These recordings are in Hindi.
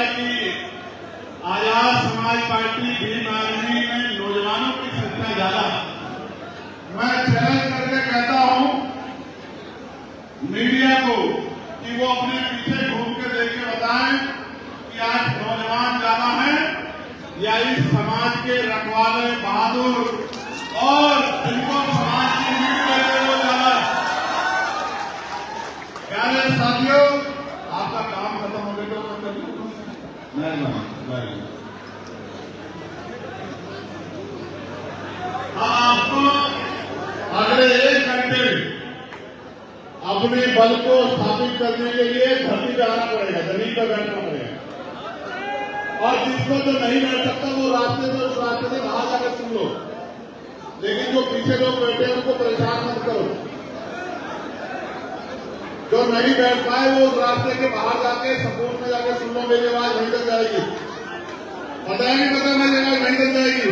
है कि आजाद समाज पार्टी भीम आर्मी में नौजवानों की संख्या ज्यादा है। मैं चैलेंज करके कहता हूं मीडिया को कि वो अपने पीछे घूम के देख के बताएं कि आज नौजवान ज्यादा है या इस समाज के रखवाले बहादुर और जिनको समाज की नींव देते वो ज्यादा है। प्यारे साथियों, आपका काम खत्म हो गया तो नहीं। आपको अगले 1 घंटे अपने बल को स्थापित करने के लिए धरती पे आना पड़ेगा, जमीन पर बैठना पड़ेगा। और जिसको तो नहीं बैठ सकता वो रास्ते से उस रास्ते से बाहर जाकर सुन लो, लेकिन जो पीछे लोग बैठे हैं उनको परेशान मत करो। जो नहीं बैठ पाए वो उस रास्ते के बाहर जाके सपोर्ट में जाके सुन लो, मेरी आवाज वहीं तक जाएगी। पता है नहीं पता मेरी आवाज वहीं तक जाएगी।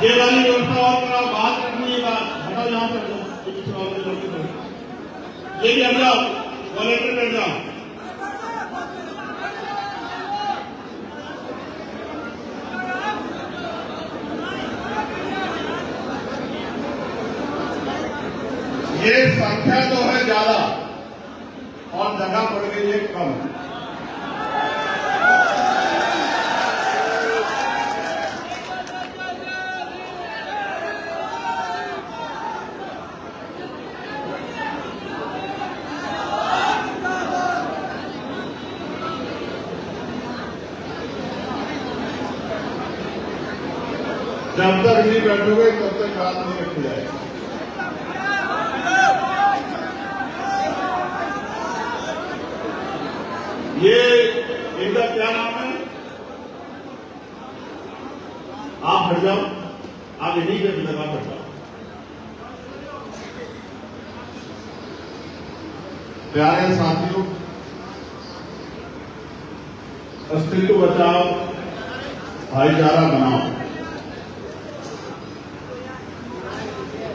ये वाली व्यवस्था और कराओ, बात करनी है, हटाओ यहाँ पर ये भी हटाओ, वॉलेंटियर बैठ जाओ। ये संख्या तो है ज्यादा और जगह पड़ गई है कम। जब तक नहीं बैठोगे तब तक बात नहीं रखी जाएगी। ये इनका क्या नाम है? आप हट जाओ, आप इन्हीं के जगह हट जाओ। प्यारे साथियों, अस्तित्व बचाओ, भाईचारा बनाओ।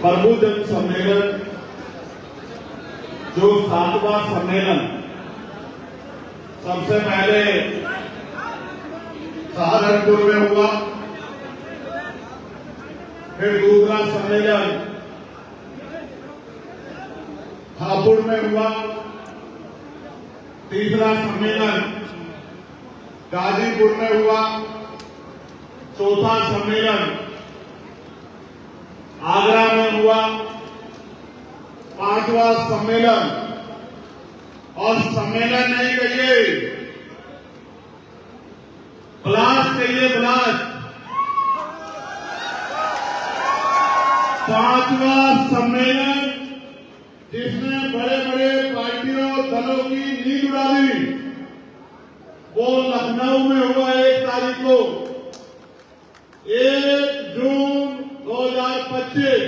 प्रभु जन सम्मेलन जो 7वां सम्मेलन सबसे पहले सहारनपुर में हुआ, फिर दूसरा सम्मेलन हापुड़ में हुआ, तीसरा सम्मेलन गाजीपुर में हुआ, चौथा सम्मेलन आगरा में हुआ, 5वां सम्मेलन, और सम्मेलन नहीं कहिए, ब्लास्ट कहिए, ब्लास्ट 5वां सम्मेलन जिसने बड़े बड़े पार्टियों दलों की नींद उड़ा दी, वो लखनऊ में हुआ 1 तारीख को, 1 जून 2025,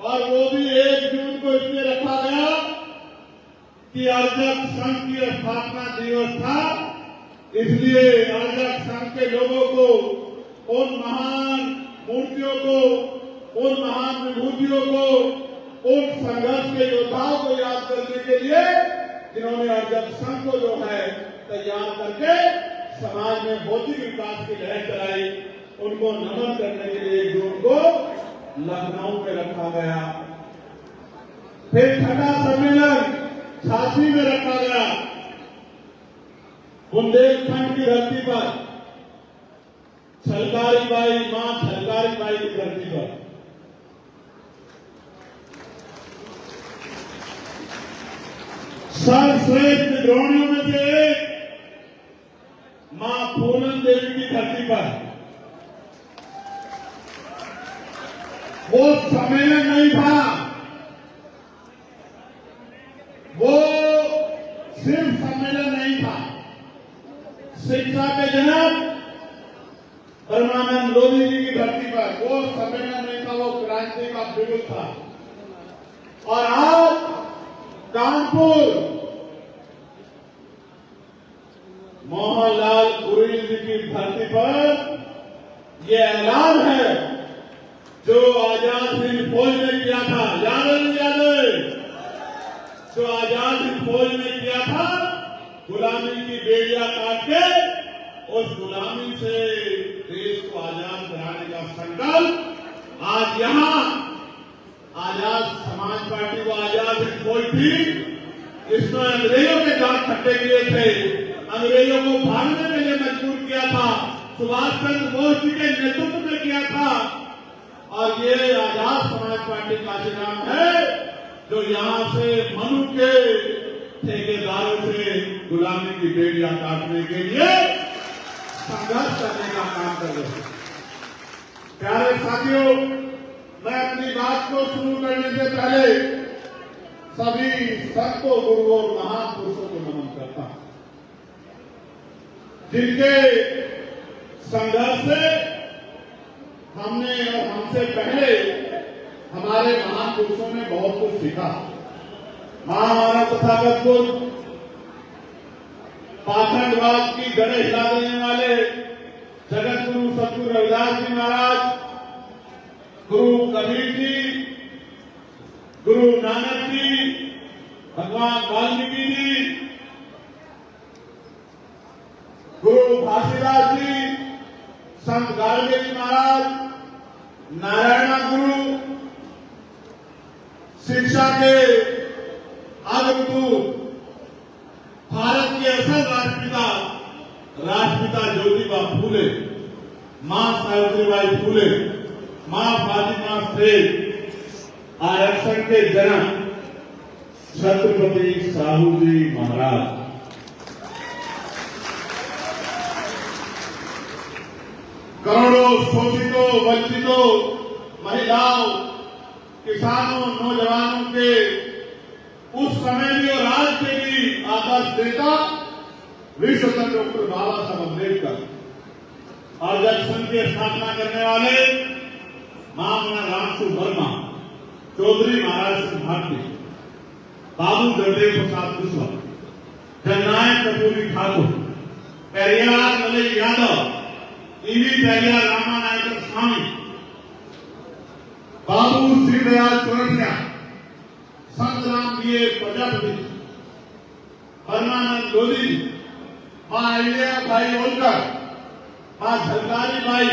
और वो भी 1 जून को इसलिए रखा गया कि अर्जक संघ की स्थापना दिवस था, इसलिए अर्जक संघ के लोगों को, उन महान मूर्तियों को, उन महान विभूतियों को, उन संघर्ष के योद्धाओं को याद करने के लिए जिन्होंने अर्जक संघ को जो है तैयार करके समाज में भौतिक विकास की लहर चलाई, उनको नमन करने के लिए 1 जून को लखनऊ में रखा गया। फिर 6वां सम्मेलन झांसी में रखा गया, बुंदेलखंड की धरती पर, छलकारी बाई, मां छलकारी बाई की धरती पर। सर्वश्रेष्ठ विद्रोहियों में से एक मां पूनम देवी की धरती पर। वो सम्मेलन नहीं था, वो सिर्फ सम्मेलन नहीं था। शिक्षा के जनक परमानंद लोधी जी की धरती पर वो सम्मेलन नहीं था, वो क्रांति का बिगुल था। और आज कानपुर मोहनलाल कुरेल जी की धरती पर यह ऐलान है जो आजाद हिंद फौज ने किया था, याद है नहीं याद है? जो आजाद हिंद फौज ने किया था, गुलामी की बेड़ियां काट के उस गुलामी से देश को आजाद कराने का संकल्प आज यहां आजाद समाज पार्टी वो आजाद हिंद फौज थी, इसने अंग्रेजों के दांत खट्टे किए थे, अंग्रेजों को भागने के लिए मजबूर किया था, सुभाष चंद्र बोस जी के नेतृत्व में किया था। और ये आजाद समाज पार्टी काशीराम है जो यहां से मनु के ठेकेदारों से गुलामी की बेड़ियां काटने के लिए संघर्ष करने का काम कर रहे हैं। प्यारे साथियों, मैं अपनी बात को शुरू करने से पहले सभी संतों, गुरुओं और महापुरुषों को नमन करता हूं, जिनके संघर्ष से हमने और हमसे पहले हमारे महापुरुषों ने बहुत कुछ सीखा। महामानव तथागत बुद्ध, पाखंडवाद की जड़ें हिला देने वाले जगत गुरु सतगुरु रविदास जी महाराज, गुरु कबीर जी, गुरु नानक जी, भगवान वाल्मीकि जी, गुरु घासीदास जी, संत गाडगे जी महाराज, नारायण गुरु, शिक्षा के आदिपुरुष, भारत के असल राष्ट्रपिता ज्योतिबा फूले, मां सावित्रीबाई फूले, मां फातिमा सेठ, आरक्षण के जनक छत्रपति साहू जी महाराज, करोड़ों शोषितों, वंचितों, महिलाओं, किसानों, नौजवानों के उस समय भी और आज के भी आदर्श नेता विश्व कवि डॉक्टर बाबा साहब अम्बेडकर और जब संघ की स्थापना करने वाले महामना रामसु वर्मा, चौधरी महाराज सिंह भारती, बाबू जगदेव प्रसाद कुशवाहा, जननायक कपूरी ठाकुर, पेरियार मलय यादव, ईवी पेरियार रामानायकर स्वामी, बाबू श्रीदयाल चौरसिया, संत राम जी प्रजापति, परमानंद लोधी, मां अहिल्या भाई होलकर, मां झलकारी बाई,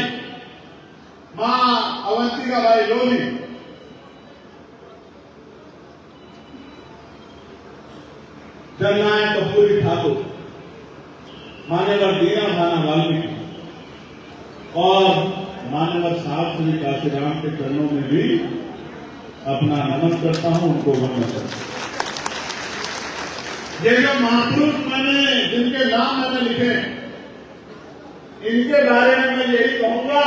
मां अवंतिका बाई लोधी, जननायक कपूरी ठाकुर, मान्यवर दीना भाना वाल्मीकि और मान्यवर साहब श्री काशीराम के चरणों में भी अपना नमन करता हूं, उनको वंदन करता हूं। ये जो महापुरुष मैंने जिनके नाम मैंने लिखे, इनके बारे में मैं यही कहूंगा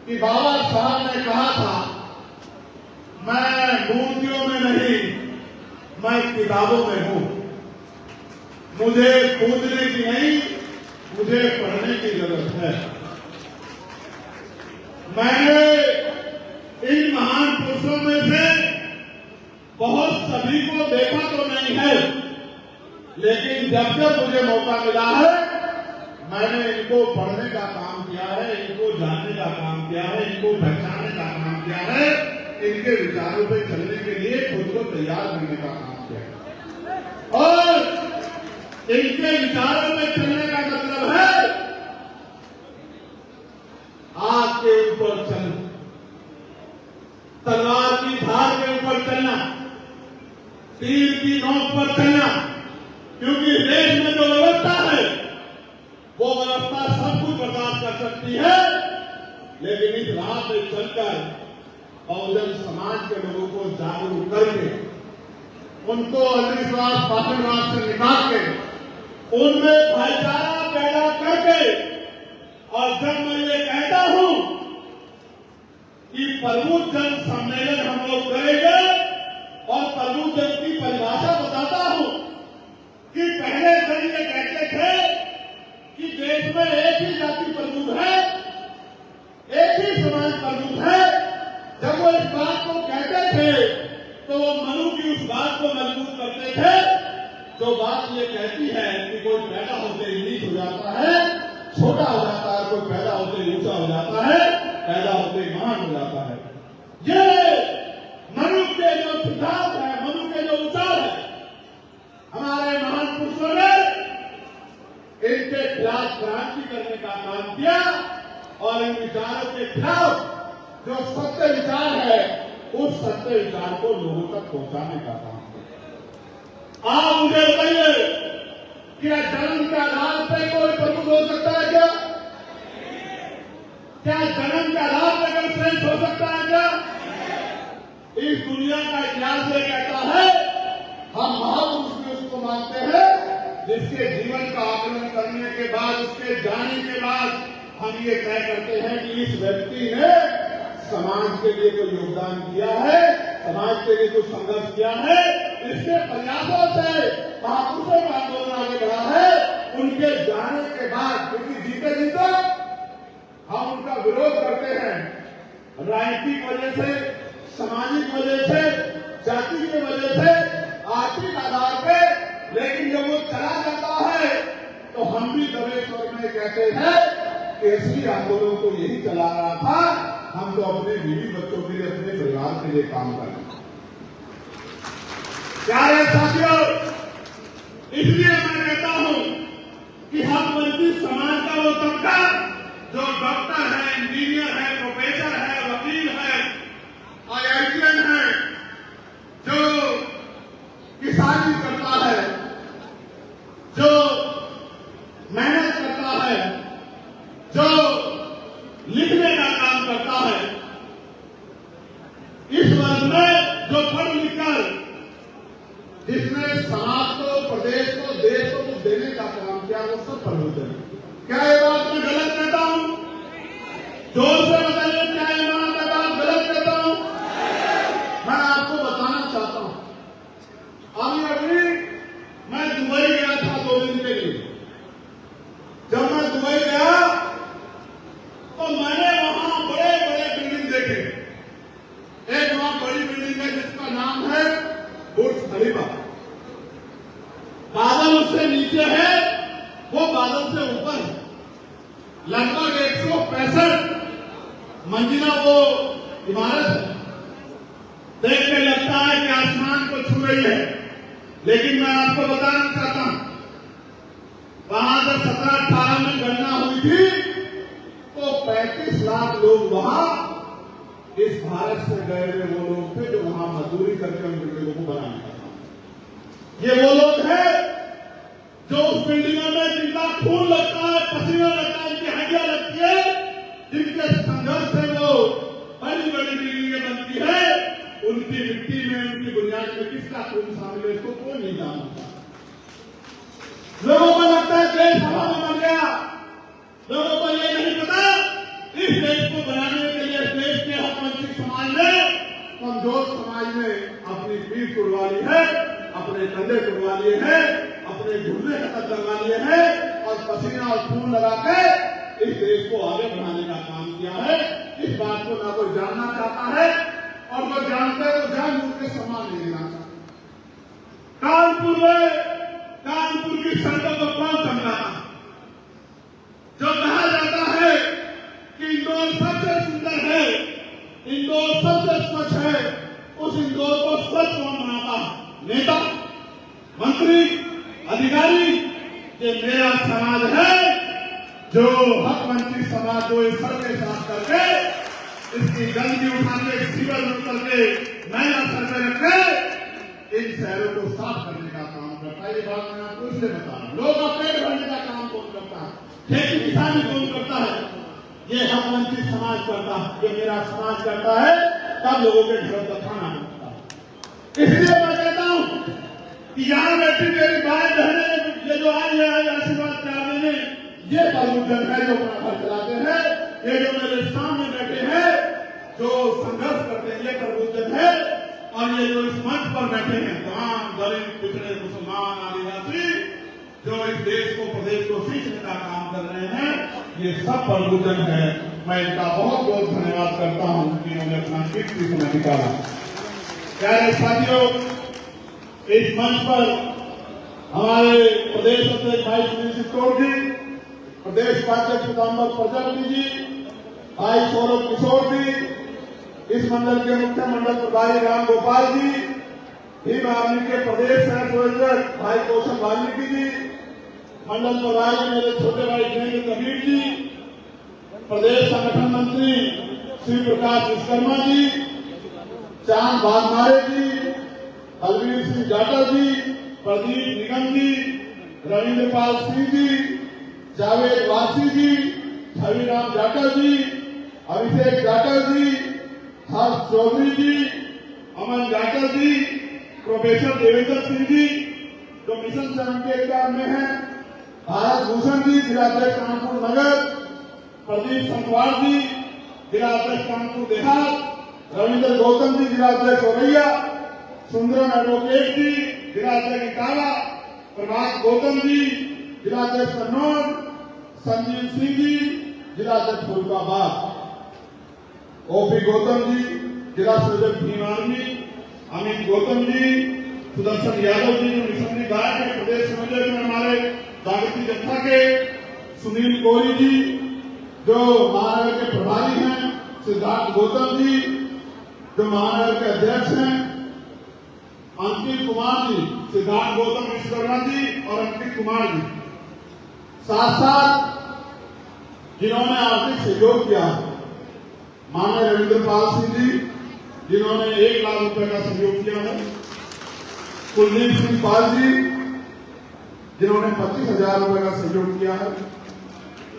कि बाबा साहब ने कहा था, मैं मूर्तियों में नहीं, मैं किताबों में हूं, मुझे कूदने की नहीं, मुझे पढ़ने की जरूरत है। मैंने इन महान पुरुषों में से बहुत सभी को देखा तो नहीं है, लेकिन जब जब मुझे मौका मिला है, मैंने इनको पढ़ने का काम किया है, इनको जानने का काम किया है, इनको पहचानने का काम किया है, इनके विचारों पे चलने के लिए खुद को तैयार करने का काम किया है। और इनके विचारों में चलने का मतलब है आग के ऊपर चलना, तलवार की धार के ऊपर चलना, तीर की नोक पर चलना, क्योंकि देश में जो व्यवस्था है वो व्यवस्था सब कुछ बर्दाश्त कर सकती है, लेकिन इस राह पे चलकर बहुजन समाज के लोगों को जागरूक करके, उनको अंधविश्वास पाखंडवाद से निकाल के, उनमें भाईचारा पैदा करके, और जब मैं ये कहता हूं कि प्रबुद्ध जन सम्मेलन हम लोग करेंगे और प्रबुद्ध जन की परिभाषा बताता हूं कि पहले जन ये कहते थे कि देश में एक ही जाति प्रबुद्ध है, एक ही समाज प्रबुद्ध है। जब वो इस बात को कहते थे तो वो मनु की उस बात को मजबूत करते थे, जो बात ये कहती है कि कोई पैदा होते ही नीच हो जाता है, छोटा हो जाता है, कोई पैदा होते ही ऊंचा हो जाता है। पैदा होते ही महान हो जाता है। ये मनु के जो सिद्धांत है, मनु के जो विचार है, हमारे महान पुरुषों ने इनके खिलाफ क्रांति करने का काम किया और इन विचारों के खिलाफ जो सत्य विचार है उस सत्य विचार को लोगों तक पहुंचाने का काम किया। आप मुझे बताइए, क्या जन्म के आधार पर कोई प्रभुत्व हो सकता है क्या? क्या जन्म के आधार पर कोई श्रेष्ठ हो सकता है क्या? इस दुनिया का इतिहास ये कहता है, हम महापुरुष भी उसको मानते हैं जिसके जीवन का आकलन करने के बाद, उसके जाने के बाद हम ये तय करते हैं कि इस व्यक्ति ने समाज के लिए कोई योगदान किया है, समाज के लिए कुछ संघर्ष किया है, इसके प्रयासों से महापुरुषों का आंदोलन आगे बढ़ा है। उनके जाने के बाद, क्योंकि जीते जीते हम उनका विरोध करते हैं राजनीतिक वजह से, सामाजिक वजह से, जाति की वजह से, आर्थिक आधार पे, लेकिन जब वो चला जाता है तो हम भी दबे स्वर में कहते हैं कि असली आंदोलन को यही चला रहा था, हम तो अपने बीवी बच्चों के लिए, अपने परिवार के लिए काम कर रहे हैं। प्यारे साथियों, इसलिए मैं कहता हूं कि हम वंचित समाज का वो तबका जो डॉक्टर है, इंजीनियर है, प्रोफेसर है, वकील है, IITN है, जो किसानी करता है, जो मेहनत करता है, जो लिखने का काम करता है, इस वर्ग में जो पढ़ लिखकर जिसने समाज को, प्रदेश को, देश को कुछ देने का काम किया, वो सब प्रबुद्ध है। क्या ये बात मैं गलत कहता हूं? जोर से बताइए, क्या ये बात गलत कहता हूं? मैं आपको बताना चाहता हूं, अभी मैं दुबई गया था 2 दिन के लिए। जब मैं दुबई गया तो मैंने वहां बड़े बड़े बिल्डिंग देखे। एक वहां बड़ी बिल्डिंग है जिसका नाम है बुर्ज खलीफा। बादल उससे नीचे है, वो बादल से ऊपर है। लगभग 165 मंजिला वो इमारत है। देख के लगता है कि आसमान को छू रही है, लेकिन मैं आपको बताना चाहता हूं, वहां से 17-18 में गणना हुई थी तो 35 लाख लोग वहां इस भारत से गए हुए वो लोग थे जो वहां मजदूरी करके उन बिल्डिंगों को बनाने का काम। ये वो लोग हैं जो उस बिल्डिंगों में जिनका खून लगता है, पसीना लगता है, इनकी हड्डियां लगती है, जिनके संघर्ष से वो बड़ी बड़ी बिल्डिंगें बनती है, उनकी मिट्टी में, उनकी बुनियाद में किसका खून शामिल है इसको कोई नहीं जानता। लोगों को लगता है देश हवा में बन गया, लोगों को ये नहीं पता इस देश को बनाने के लिए देश के हकवंचित समाज ने, कमजोर समाज ने अपनी पीठ तुड़वा ली है, अपने कंधे तुड़वा लिए हैं, अपने घुटने खत्म करवा लिए हैं और पसीना और खून लगा के इस देश को आगे बढ़ाने का काम किया है। इस बात को ना कोई जानना चाहता है और जो जानते हैं वो जानबूझ के सम्मान नहीं देना चाहता। कानपुर की सड़कों को कौन समझाता? जो कहा जाता है कि इंदौर सबसे सुंदर है, इंदौर सबसे स्वच्छ है, उस इंदौर को स्वच्छ कौन बनाता? नेता, मंत्री, अधिकारी। ये मेरा समाज है जो हकवंचित समाज, जो इस सड़कें साफ करके, इसकी गंदगी उठा के, सीवर में करके, मैला सर में रख के इन शहरों को साफ करने का काम करता है। ये बात मैं आपको इसलिए बता रहा हूं। लोग का पेट भरने का काम कौन करता है? खेती किसानी कौन करता है? ये हकवंचित समाज करता है, ये मेरा समाज करता है, तब लोगों के घरों का खाना बनता है। इसलिए मैं कहता हूं कि यहां बैठी मेरी बाएं बहने, ये जो आई है आशीर्वाद प्यार देने, ये प्रबुद्धन है जो अपना घर चलाते हैं। ये जो मेरे सामने बैठे हैं जो संघर्ष करते हैं, ये प्रबुद्धन है। और ये जो इस मंच पर बैठे हैं तमाम दलित, पिछड़े, मुसलमान, आदिवासी, जो इस देश को, प्रदेश को सींचने का काम कर रहे हैं, ये सब प्रबुद्धन है। मैं इनका बहुत बहुत धन्यवाद करता हूं कि उन्होंने अपना कीमती समय निकाला। प्यारे साथियों, इस मंच पर हमारे प्रदेश अध्यक्ष भाई सुनील सिंह तोड़ जी, प्रदेश उपाध्यक्ष पीताम्बर प्रजापति जी, भाई सौरभ किशोर जी, इस मंडल के मुख्य मंडल प्रभारी राम गोपाल जी, भीम आर्मी के प्रदेश सह संयोजक भाई कौशल वाल्मीकि जी, मंडल प्रभारी मेरे छोटे भाई जयेंद्र कबीर जी, प्रदेश संगठन मंत्री श्री प्रकाश विश्वकर्मा जी, चांद बागमारे जी, बलवीर सिंह जाटव जी, प्रदीप निगम जी, रविंद्र पाल सिंह जी, जावेद वासी जी, छविराम जाटव जी, अभिषेक जाटव जी, हर्ष चौधरी जी, अमन जाटव जी, प्रोफेसर देवेंद्र सिंह जी जो मिशन 78 में है, भारत भूषण जी जिलाध्यक्ष कानपुर नगर, प्रदीप संगवार जी जिलाध्यक्ष कानपुर देहात, रविंद्र गौतम जी जिलाध्यक्ष औरैया, सुंदरम एडवोकेट जी जिलाध्यक्ष इटावा, प्रभात गौतम जी जिलाध्यक्ष कन्नौज, संजीव सिंह जी जिलाध्यक्ष फरुखाबाद, ओपी गौतम जी जिला संयोजक भीम आर्मी, अमित गौतम जी, सुदर्शन यादव जी जो मिशनरी गार्ड के प्रदेश संयोजक में हमारे जागृति जत्था के, सुनील कोहली जी जो महानगर के प्रभारी हैं, सिद्धार्थ गौतम जी जो महानगर के अध्यक्ष हैं, अंकित कुमार जी, सिद्धार्थ गौतम विश्वकर्मा जी और अंकित कुमार जी, साथ साथ जिन्होंने आर्थिक सहयोग किया, माननीय रविंद्र पाल सिंह जी जिन्होंने 1 लाख रुपए का सहयोग किया है, कुलदीप सिंह पाल जी जिन्होंने 25,000 रुपए का सहयोग किया है,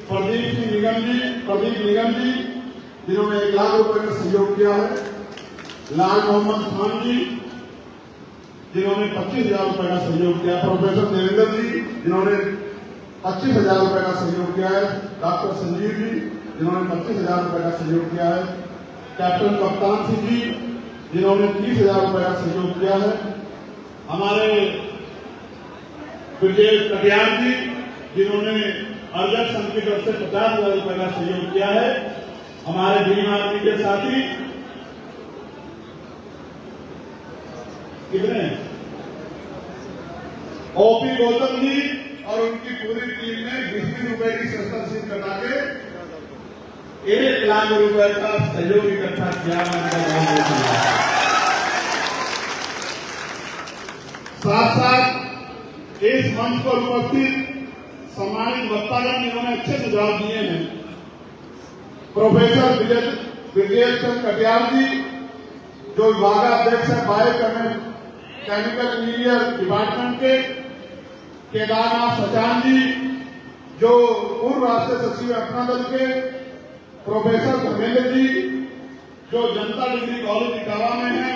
प्रदीप निगम जी जिन्होंने 1 लाख रुपए का सहयोग किया है, लाल मोहम्मद खान जी जिन्होंने 25,000 रुपए का सहयोग किया, प्रोफेसर देवेंद्र जी जिन्होंने 25,000 रुपए का सहयोग किया है, डॉक्टर संजीव जी जिन्होंने 25,000 रुपए का सहयोग किया है, कैप्टन कप्तान सिंह जी जिन्होंने 30,000 रुपए का सहयोग किया है, हमारे ब्रिजेश कटियार जी जिन्होंने अर्जक संघ की तरफ से 50,000 रुपए का सहयोग किया है, हमारे भीम आर्मी के साथी कितने ओपी गौतम जी और उनकी पूरी टीम ने 20 रुपए की शस्त्रशील कटा के 1 लाख रुपए का सहयोग इकट्ठा किया। साथ साथ इस मंच पर उपस्थित सम्मानित वक्तागण जिन्होंने अच्छे सुझाव दिए हैं, प्रोफेसर ब्रिजेश चंद्र कटियार जी जो विभागाध्यक्ष है बायो केमिकल इंजीनियर डिपार्टमेंट के, केदारनाथ सचान जी जो पूर्व राष्ट्रीय सचिव अपना दल के, प्रोफेसर धर्मेंद्र जी जो जनता डिग्री कॉलेज इटावा में है,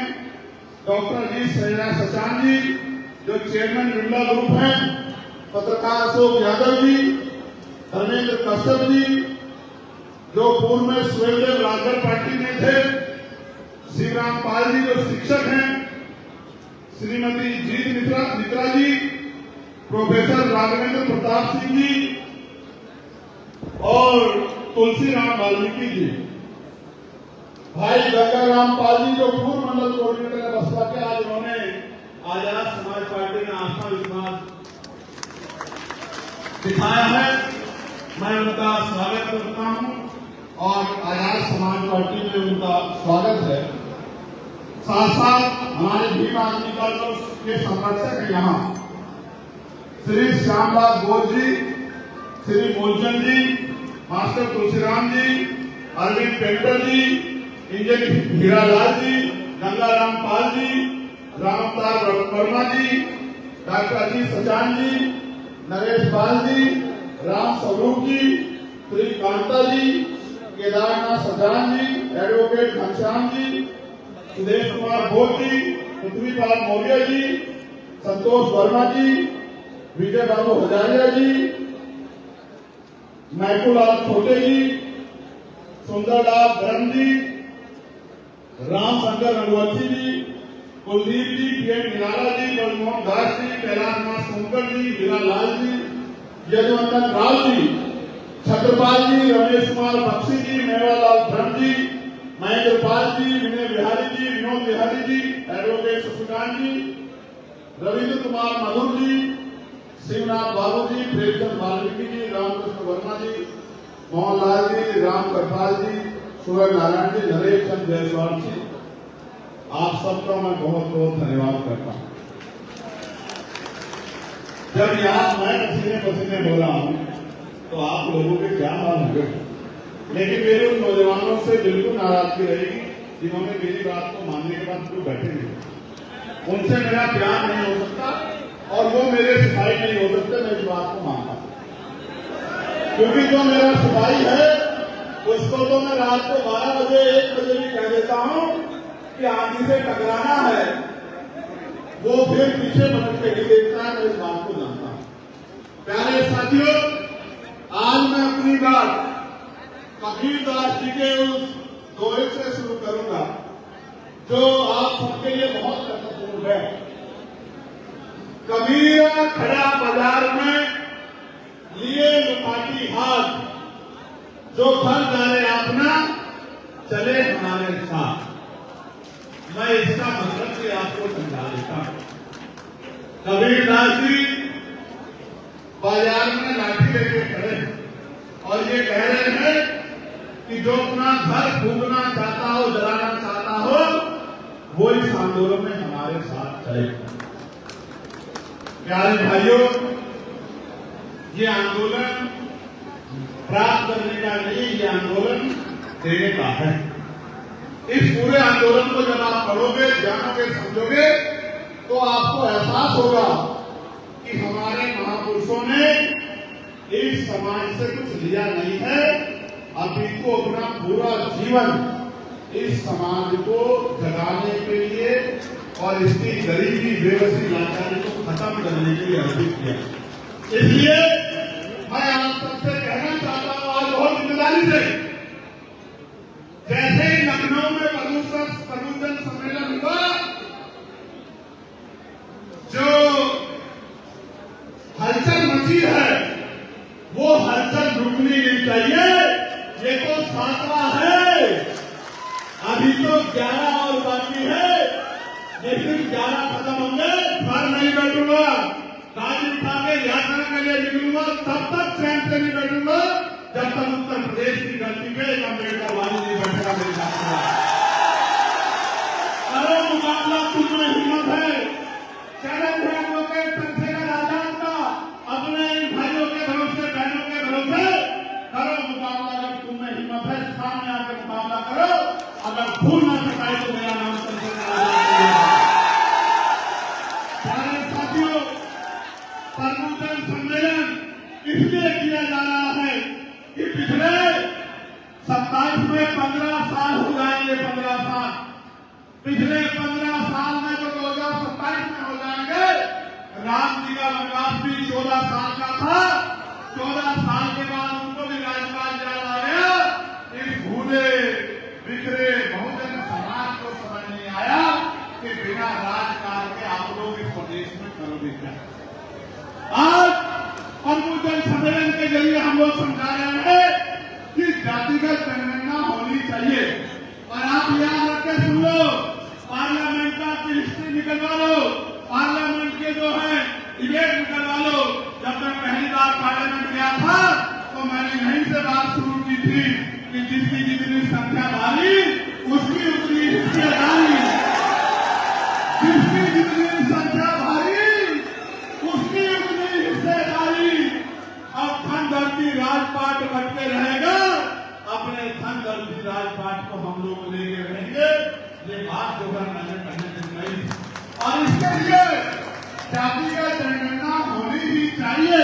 डॉक्टर जी सचान जी जो चेयरमैन बिरला ग्रुप हैं, पत्रकार अशोक यादव जी, धर्मेंद्र कश्यप जी जो पूर्व में स्वयंदेव राजगढ़ पार्टी में थे, शिवराम पाल जी जो शिक्षक हैं, श्रीमती जीत मित्रा जी, प्रोफेसर राघवेंद्र प्रताप सिंह जी और तुलसी राम वाल्मीकि जी, भाई गंगाराम पाल जी जो पूर्व मंडल कोऑर्डिनेटर है बसपा के, आज उन्होंने आजाद समाज पार्टी में आस्था विश्वास दिखाया है। मैं उनका स्वागत करता हूं और आजाद समाज पार्टी में उनका स्वागत है। साथ साथ हमारे भीम आर्मी का के संरक्षक है यहाँ श्री श्यामलाल बोस जी, श्री मोलचंद जी, मास्टर तुलसीराम जी, अरविंद पेंटर जी, इंजीनियर हीरालाल जी, गंगाराम पाल जी, रामतार वर्मा जी, डॉक्टर अजीत सचान जी, नरेश पाल जी, राम स्वरूप जी, श्री कांता जी, केदारनाथ सचान जी, एडवोकेट घनश्याम जी, सुदेश कुमार भोज जी, पृथ्वीपाल मौर्य जी, संतोष वर्मा जी, विजय बाबू हजारिया जी, मैकुलाल छोटे जी, सुंदरलाल धर्म जी, राम शंकर रघुवंशी जी, कुलदीप जी, पीएम निराला जी, बलमोहन दास जी, कैलाशनाथ सोनकर जी, हीरालाल जी, यजवंतन राव जी, छत्रपाल जी, रमेश कुमार बख्शी जी, मेवालाल धर्म जी, महेंद्र पाल जी, विनय बिहारी जी, विनोद बिहारी जी, एडवोकेट शशिकांत जी, रविंद्र कुमार मधुर जी, शिवनाथ बाबू जी, प्रेमचंद वाल्मीकि जी, रामकृष्ण वर्मा जी, मोहनलाल जी, राम कृपाल जी, सूर्य नारायण जी, नरेश चंद जायसवाल जी, आप सबका मैं बहुत बहुत धन्यवाद करता हूँ। जब यहाँ मैं पसीने पसीने बोला हूँ तो आप लोगों के क्या हाल होंगे, लेकिन मेरे उन नौजवानों से बिल्कुल नाराजगी रहेगी जिन्होंने मेरी बात को मानने के बाद क्यों बैठे नहीं। उनसे मेरा प्यार नहीं हो सकता और वो मेरे सिपाही नहीं हो सकते। मैं इस बात को मानता हूँ, क्योंकि जो मेरा सिपाही है उसको तो मैं रात को 12 बजे 1 बजे भी कह देता हूँ कि आदमी से टकराना है, वो फिर पीछे पलट के नहीं देखता है। मैं इस बात को जानता हूँ। प्यारे साथियों, आज मैं अपनी बात कबीरदास जी के उस दोहे से शुरू करूंगा जो आप सबके लिए बहुत महत्वपूर्ण है। कबीर खड़ा बाजार में लिए लुपाटी हाथ, जो घर जाए अपना चले हमारे साथ। मैं इसका मतलब भी आपको समझा देता हूं। कबीरदास जी बाजार में लाठी लेके खड़े और ये कह रहे हैं कि जो अपना घर फूकना चाहता हो, जलाना चाहता हो, वो इस आंदोलन में हमारे साथ चले। प्यारे भाइयों, ये आंदोलन प्राप्त करने का नहीं, ये आंदोलन देने का है। इस पूरे आंदोलन को जब आप पढ़ोगे, जानोगे, समझोगे तो आपको एहसास होगा कि हमारे महापुरुषों ने इस समाज से कुछ लिया नहीं है, अभी तो अपना पूरा जीवन इस समाज को जगाने के लिए और इसकी गरीबी, बेबसी, लाचारी को खत्म करने के लिए अर्पित किया। इसलिए मैं आप सबसे कहना चाहता हूं आज बहुत जिम्मेदारी से, जैसे ही लखनऊ में प्रदूषण सम्मेलन हुआ, जो हलचल मची है वो हलचल रुकनी नहीं चाहिए। ये तो 7वां है, अभी तो 11 और बाकी है, लेकिन 11 खत्म होंगे घर नहीं बैठूंगा, गाड़ी उठा के यात्रा के लिए निकलूंगा, तब तक चैन से नहीं बैठूंगा जब तक उत्तर प्रदेश की धरती पे एक अम्बेडकर वाली नहीं बैठेगा। मेरी बात करो मुकाबला, तुमने हिम्मत है, चैलेंज है हम लोग के चंद्रशेखर आजाद का, अपने भाइयों के भरोसे, बहनों के भरोसे करो मुकाबला। अगर तुमने हिम्मत है सामने आकर मुकाबला करो, अगर भूल ना सकाए तो मेरा नाम चंद्रशेखर आजाद। प्यारे साथियों, प्रदूषण सम्मेलन इसलिए किया जा रहा है कि पिछले 27 में 15 साल हो जाएंगे, 15 साल, पिछले 15 साल में जो 2027 में हो जाएंगे। राम जी का वनवास भी 14 साल का था, 14 साल के बाद उनको भी राजपाल याद आ गया। इस भूले बिखरे बहुजन समाज को समझ नहीं आया कि बिना राजकाल के आप लोग इस प्रदेश में करोगे क्या। आज प्रदूषण सम्मेलन के जरिए हम लोग समझा रहे हैं कि जातिगत जनगणना होनी चाहिए। और आप याद रखके सुन लो, पार्लियामेंट का हिस्ट्री निकलवा लो, पार्लियामेंट के जो है डिबेट निकलवा लो। जब मैं पहली बार पार्लियामेंट गया था तो मैंने यहीं से बात शुरू की थी कि जिसकी जितनी संख्या भारी उसकी उतनी हिस्सेदारी, जिसकी जितनी संख्या भारी उसकी उतनी हिस्सेदारी। अब धन धरती राजपाट बटके रहेगा, अपने धन धरती राजपाट को हम लोग लेके रहेंगे। ये बात जो है मैंने पहले दिन कही, और इसके लिए जातिगत जनगणना होनी ही चाहिए,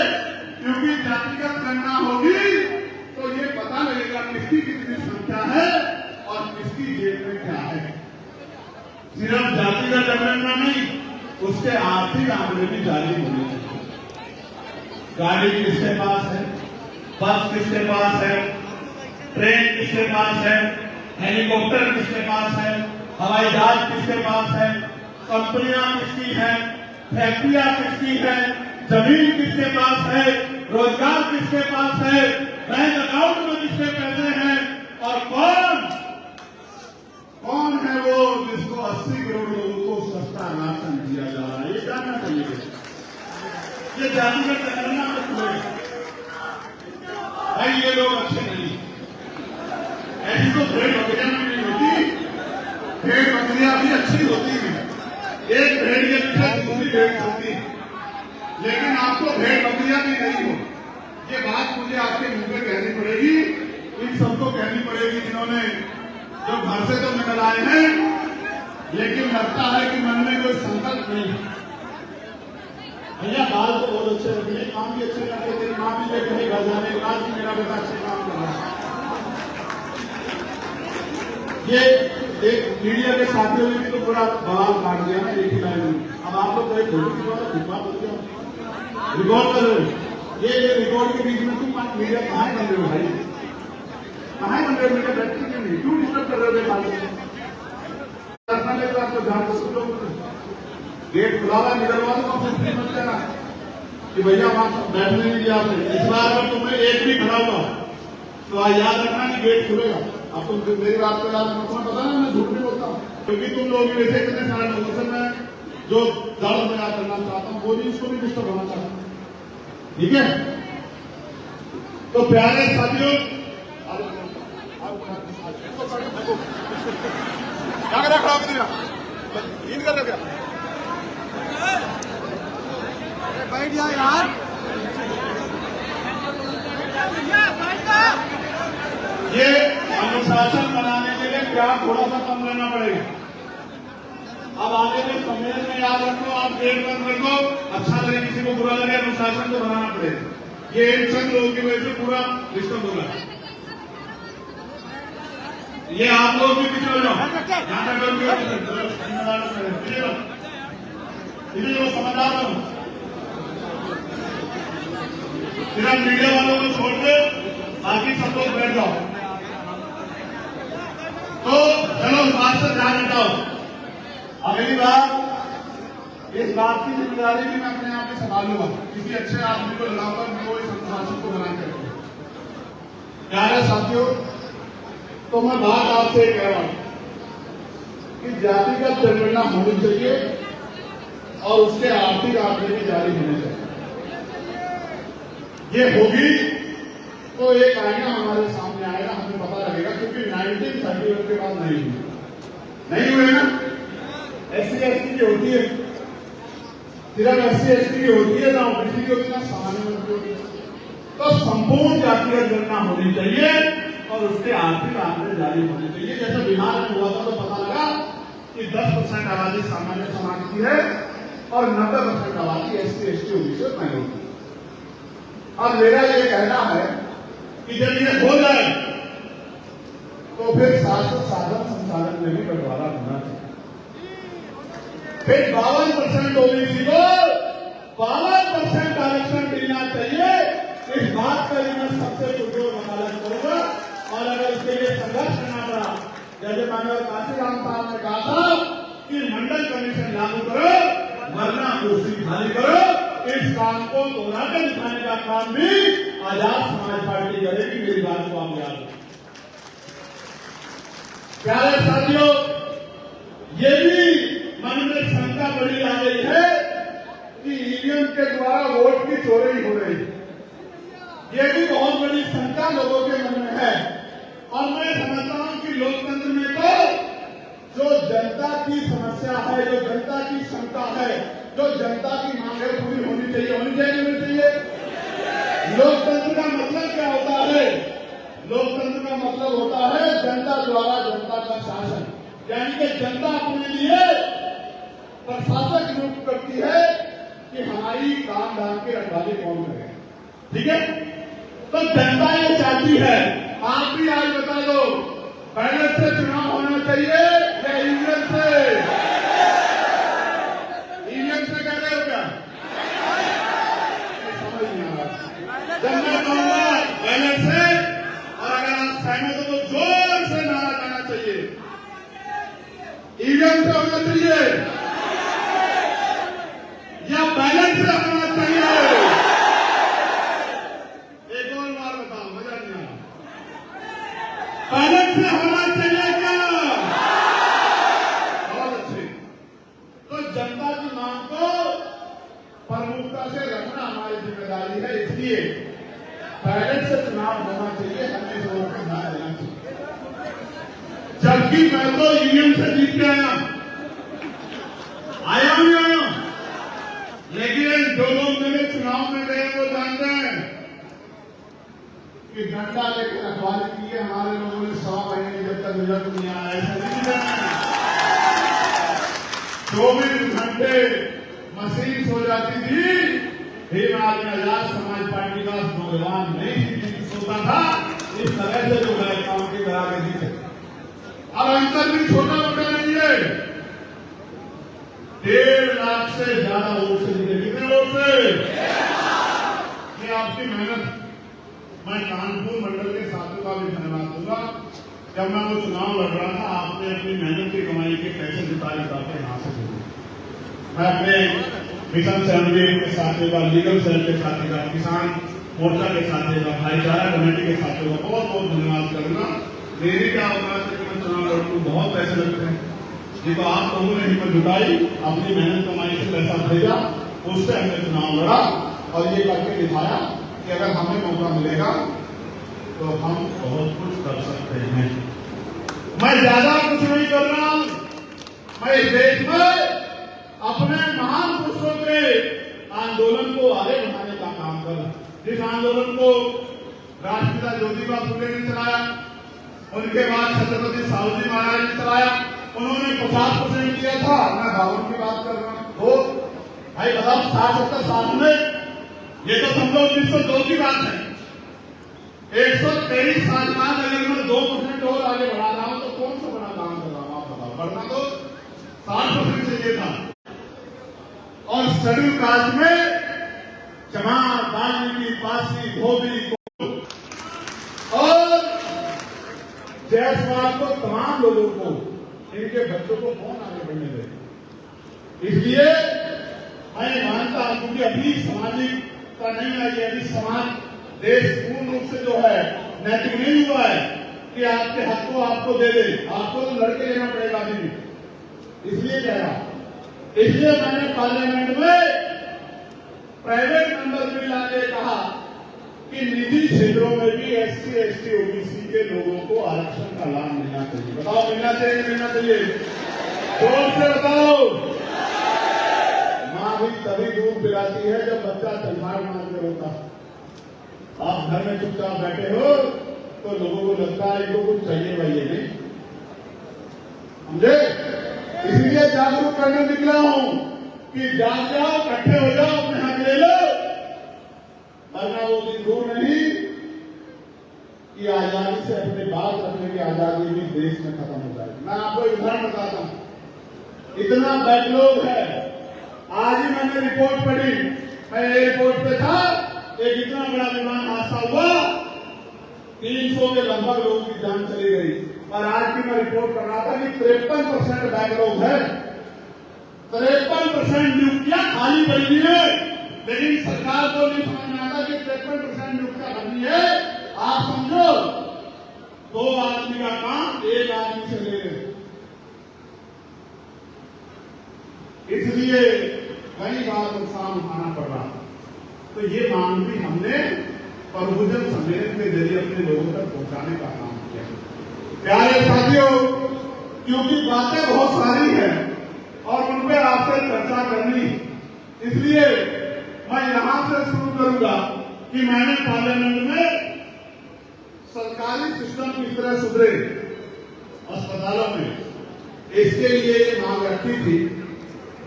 क्योंकि जातिगत गणना होगी तो ये पता लगेगा किसकी कितनी संख्या है और किसकी जेब में क्या है। सिर्फ जातिगत जनगणना नहीं, उसके आर्थिक आंकड़े भी जारी होने चाहिए। गाड़ी किसके पास है, बस किसके पास है, ट्रेन किसके पास है, हेलीकॉप्टर किसके पास है, हवाई जहाज किसके पास है, कंपनियां किसकी है, फैक्ट्रियां किसकी है, जमीन किसके पास है, रोजगार किसके पास है, बैंक अकाउंट में किसके पैसे हैं, और कौन है वो जिसको 80 करोड़ लोगों को सस्ता राशन दिया जा रहा है। ये जानना चाहिए। ये जातिगत जनगणना में भाई ये लोग अच्छे नहीं ऐसी तो भेड़ बकरियां भी नहीं होती, भेड़ बकरियां भी अच्छी होती हैं, एक भेड़ के पीछे दूसरी भेड़ चलती है, लेकिन आपको भेड़ बकरियां भी नहीं हो। ये बात मुझे आपके मुंह पे कहनी पड़ेगी, इन सबको कहनी पड़ेगी जिन्होंने जो घर से तो निकल आए हैं, लेकिन लगता है कि मन में कोई संकल्प नहीं है। भैया बाल तो बहुत अच्छे लगे, काम भी अच्छे लगे, तेरी माँ भी ले कहीं घर जाने के बाद मेरा बेटा अच्छे काम कर रहा है। ये एक मीडिया के साथियों ने भी तो पूरा बवाल काट दिया ना एक ही लाइन में। अब आप लोग कोई फोटो की बात रिकॉर्ड कर रहे हो, ये रिकॉर्ड के बीच में तुम मीडिया कहाँ बन रहे हो भाई, कहाँ बन रहे हो? मीडिया बैठती क्यों नहीं, क्यों डिस्टर्ब कर रहे हो? आपको ध्यान से गेट खुला हुआ निकलवा दो, फ्री मत लेना कि भैया वहां बैठने नहीं दिया आपने। इस बार अगर तुम्हें एक भी खड़ा हुआ तो याद रखना कि गेट खुलेगा। अब तुम मेरी बात को याद रखना, पता है मैं झूठ नहीं बोलता हूँ, क्योंकि तुम लोग वैसे इतने सारे लोगों से मैं जो दर्द में याद करना चाहता हूँ वो भी इसको भी डिस्टर्ब होना चाहता हूँ, ठीक है? तो प्यारे साथियों, क्या कर रहा नींद कर रहे क्या? बैठ जाए यार, ये अनुशासन बनाने के लिए क्या थोड़ा सा कम लेना पड़ेगा। अब आगे के सम्मेलन में याद रखो, आप गेट बंद कर दो, अच्छा लगे किसी को बुरा लगे, अनुशासन तो बनाना पड़ेगा। ये इन चंद लोगों की वजह से पूरा डिस्टर्ब हो रहा है। ये आप लोग भी पीछे हो जाओ, समझदार हो, सिर्फ मीडिया वालों को छोड़ के बाकी सब लोग बैठ जाओ। तो चलो इस बात से ध्यान हटाओ। अगली बार इस बात की जिम्मेदारी भी मैं अपने आप में संभालूंगा, किसी अच्छे आदमी को लगाकर मैं वो इस अनुशासन को बना के रखूंगा। प्यारे साथियों, तो मैं बात आपसे कह रहा हूं कि जातिगत जनगणना होनी चाहिए और उसके आर्थिक आंकड़े भी जारी होने चाहिए। ये होगी तो एक आईना हमारे सामने आएगा, हमें पता लगेगा, क्योंकि 1931 के बाद नहीं हुए ना। SC/ST की होती है, सिर्फ SC/ST की होती है ना, ओबीसी की होती है ना, सामान्य वर्ग की होती है। तो संपूर्ण जातिगत गणना होनी चाहिए और उसके आर्थिक आंकड़े जारी होने चाहिए। जैसे बिहार में हुआ था तो पता लगा कि 10% आबादी सामान्य समाज की है और 90% आबादी SC/ST ओबीसी माइनॉरिटी। अब मेरा ये कहना है कि जब ये हो जाए तो फिर शासन साधन संसाधन में भी बंटवारा होना चाहिए। फिर 52% ओबीसी को 52% आरक्षण मिलना चाहिए। इस बात का मैं सबसे पुरजोर वकालत करूंगा और अगर इसके लिए संघर्ष करना पड़ा, जैसे मानव काशीराम साहब ने कहा था कि मंडल कमीशन लागू करो वरना कुर्सी खाली करो, इस काम को दोहरा कर दिखाने का काम भी आजाद समाज पार्टी करेगी। मेरी बात को आप याद रखें। प्यारे साथियों, ये भी मन में शंका बड़ी आ गई है कि ईवीएम के द्वारा वोट की चोरी हो रही है। ये भी बहुत बड़ी शंका लोगों के मन में है और मैं समझता हूं कि लोकतंत्र में तो जो जनता की समस्या है, जो जनता की शंका है, जो जनता की मांग है, पूरी होनी चाहिए। होनी चाहिए। लोकतंत्र का मतलब क्या होता है? लोकतंत्र का मतलब होता है जनता द्वारा जनता का शासन, यानी कि जनता अपने लिए प्रशासक नियुक्त करती है कि हमारी काम धाम की रखवाली कौन करे, ठीक है? तो जनता ये चाहती है। आप भी आज बता दो, बैलेट से चुनाव होना चाहिए या ईवीएम से? ईवीएम से कह रहे हो क्या? समझ नहीं आ रहा। जब मैं कहूंगा बैलेट से, और अगर आप सहमत हो तो जोर से नारा देना चाहिए, ईवीएम से होना चाहिए या बैलेट से होना चाहिए? एक और बार बताओ, मजा नहीं आया। बैलेट से होना चाहिए क्या? बहुत अच्छे। तो जनता की मांग को प्रमुखता से रखना हमारी जिम्मेदारी है, इसलिए बैलेट से चुनाव होना चाहिए, हमें इस ओर पर ध्यान देना चाहिए। जबकि मैं तो ईवीएम से जीत के आया हूं नहीं आया हूं। लेकिन जो लोग मेरे चुनाव में गए वो जानते हैं कि घंटा लेकर अखबार की है हमारे लोगों ने 100 महीने जब तक रिजल्ट नहीं आया ऐसा नहीं करना। 24 घंटे मशीन सो जाती थी, फिर आदमी आजाद समाज पार्टी का नौजवान नहीं सोता था। इस तरह से जो है काम की करा के जीते। अब अंतर भी छोटा मोटा नहीं है, 1.5 लाख से ज्यादा वोट से जीते। कितने वोट से? ये आपकी मेहनत। मैं कानपुर मंडल के साथियों का भी धन्यवाद दूंगा। जब मैं वो चुनाव लड़ रहा था, आपने अपनी मेहनत की कमाई के पैसे जुटा के यहां से जुटे। मैं अपने मिशन से अनवीर के साथियों का, लीगल सेल के साथियों का, किसान मोर्चा के साथियों का, भाईचारा कमेटी के साथियों का बहुत बहुत धन्यवाद करूंगा। मेरी क्या अवकाश है कि मैं चुनाव लड़ूं, बहुत पैसे लगते हैं। ये तो आप लोगों ने हिम्मत जुटाई, अपनी मेहनत कमाई से पैसा भेजा, उससे हमने चुनाव लड़ा और ये करके दिखाया कि अगर हमें मौका मिलेगा तो हम बहुत कुछ कर सकते हैं। मैं ज्यादा कुछ नहीं कर रहा हूं। मैं इस देश में अपने महान पुरुषों के आंदोलन को आगे बढ़ाने का काम कर रहा हूं। जिस आंदोलन को राष्ट्रपिता ज्योतिबा फुले ने चलाया, उनके बाद छत्रपति साहूजी महाराज ने चलाया, उन्होंने 50% दिया था। मैं 52 की बात कर रहा हूं। तो भाई बताओ 60-70 साल में ये तो समझो 1902 की बात है। 123 साल बाद अगर मैं 2% और आगे बढ़ा रहा हूं तो कौन सा बड़ा काम कर रहा हूं? आप बताओ। बढ़ना तो 60% चाहिए था। और शेड्यूल कास्ट में चमार, वाल्मीकि, पासी, धोबी और जायसवाल को, तमाम लोगों को, इनके बच्चों को कौन आगे बढ़ने दे? इसलिए मैं मानता हूं क्योंकि अभी सामाजिकता नहीं आई है, अभी समाज देश पूर्ण रूप से जो है नैतिक नहीं हुआ है कि आपके हक को आपको दे दे। आपको तो लड़के लेना पड़ेगा अभी भी। इसलिए कह रहा, इसलिए मैंने पार्लियामेंट में प्राइवेट मेंबर बिल लाके कहा कि निजी क्षेत्रों में भी SC, ST, OBC के लोगों को आरक्षण का लाभ मिलना चाहिए। बताओ मिलना चाहिए, मिलना चाहिए? जोर से बताओ। माँ भी तभी दूध पिलाती है जब बच्चा तलवार मार के रोता। आप घर में चुपचाप बैठे हो तो लोगों को लगता है इनको कुछ चाहिए भाई, ये नहीं समझे? इसलिए जागरूक करने निकला हूं कि जाग जाओ, इकट्ठे हो जाओ, अपने हक ले लो, वरना वो दिन दूर नहीं कि आजादी से अपने बात रखने की आजादी भी देश में खत्म हो जाएगी। मैं आपको एक उदाहरण बताता हूं। इतना बैकलॉग है। आज ही मैंने रिपोर्ट पढ़ी, मैं एयरपोर्ट पे था, एक इतना बड़ा विमान हादसा हुआ, 300 के लगभग लोगों की जान चली गई। और आज की मैं रिपोर्ट कर रहा था कि 53% बैकलॉग है। 53% नियुक्तियां खाली पड़ी है, लेकिन सरकार को नहीं समझ में आता कि 53% नियुक्तियां भरनी है। आप समझो 2 आदमी का काम 1 आदमी से ले रहे, इसलिए कई बार नुकसान उठाना पड़ रहा। तो ये मांग भी हमने प्रबुद्धन सम्मेलन के जरिए अपने लोगों तक पहुंचाने का काम किया। प्यारे साथियों, क्योंकि बातें बहुत सारी हैं और उन पर आपसे चर्चा करनी, इसलिए मैं यहां से शुरू करूंगा कि मैंने पार्लियामेंट में सरकारी सिस्टम किस तरह सुधरे अस्पतालों में, इसके लिए ये मांग रखी थी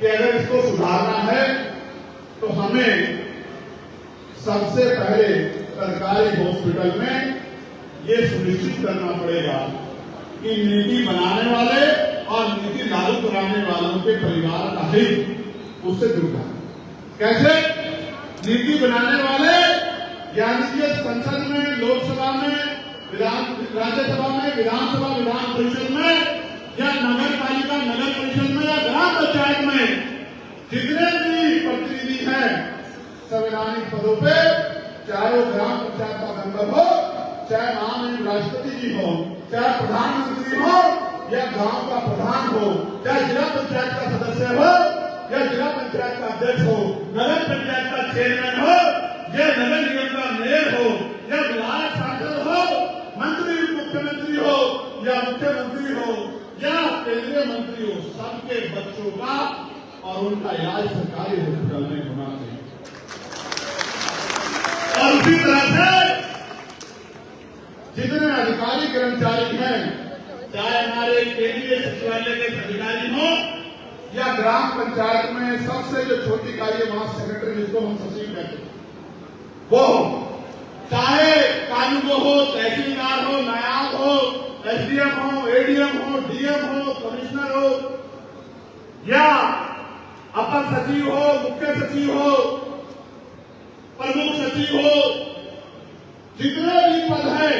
कि अगर इसको सुधारना है तो हमें सबसे पहले सरकारी हॉस्पिटल में ये सुनिश्चित करना पड़ेगा कि नीति बनाने वाले और नीति लागू कराने वालों के परिवार का हित उससे जुड़ जाए। कैसे? नीति बनाने वाले यानी कि संसद में, लोकसभा में, राज्यसभा में, विधानसभा, विधान परिषद में या नगर पालिका, नगर परिषद में या ग्राम पंचायत में जितने भी प्रतिनिधि हैं संवैधानिक पदों पे, चाहे वो ग्राम पंचायत का मेंबर हो, चाहे महामहिम राष्ट्रपति जी हो, चाहे प्रधानमंत्री हो या गांव का प्रधान हो, चाहे जिला पंचायत का सदस्य हो या जिला पंचायत का अध्यक्ष हो, नगर पंचायत का चेयरमैन हो या नगर निगम का मेयर हो या विधायक सांसद हो, मंत्री मुख्यमंत्री हो या मुख्यमंत्री हो, के मंत्री हो, सबके बच्चों का और उनका इलाज सरकारी हॉस्पिटल में होना चाहिए। और उसी तरह से जितने अधिकारी कर्मचारी हैं, चाहे हमारे केंद्रीय सचिवालय के अधिकारी हो या ग्राम पंचायत में सबसे जो छोटी इकाई है वहां सेक्रेटरी, जिसको हम सचिव कहते हैं, वो चाहे कानून हो, तहसीलदार हो, नायाब हो, एसडीएम हो, एडीएम हो, डीएम हो, कमिश्नर हो या अपर सचिव हो, मुख्य सचिव हो, प्रमुख सचिव हो, जितने भी पद हैं,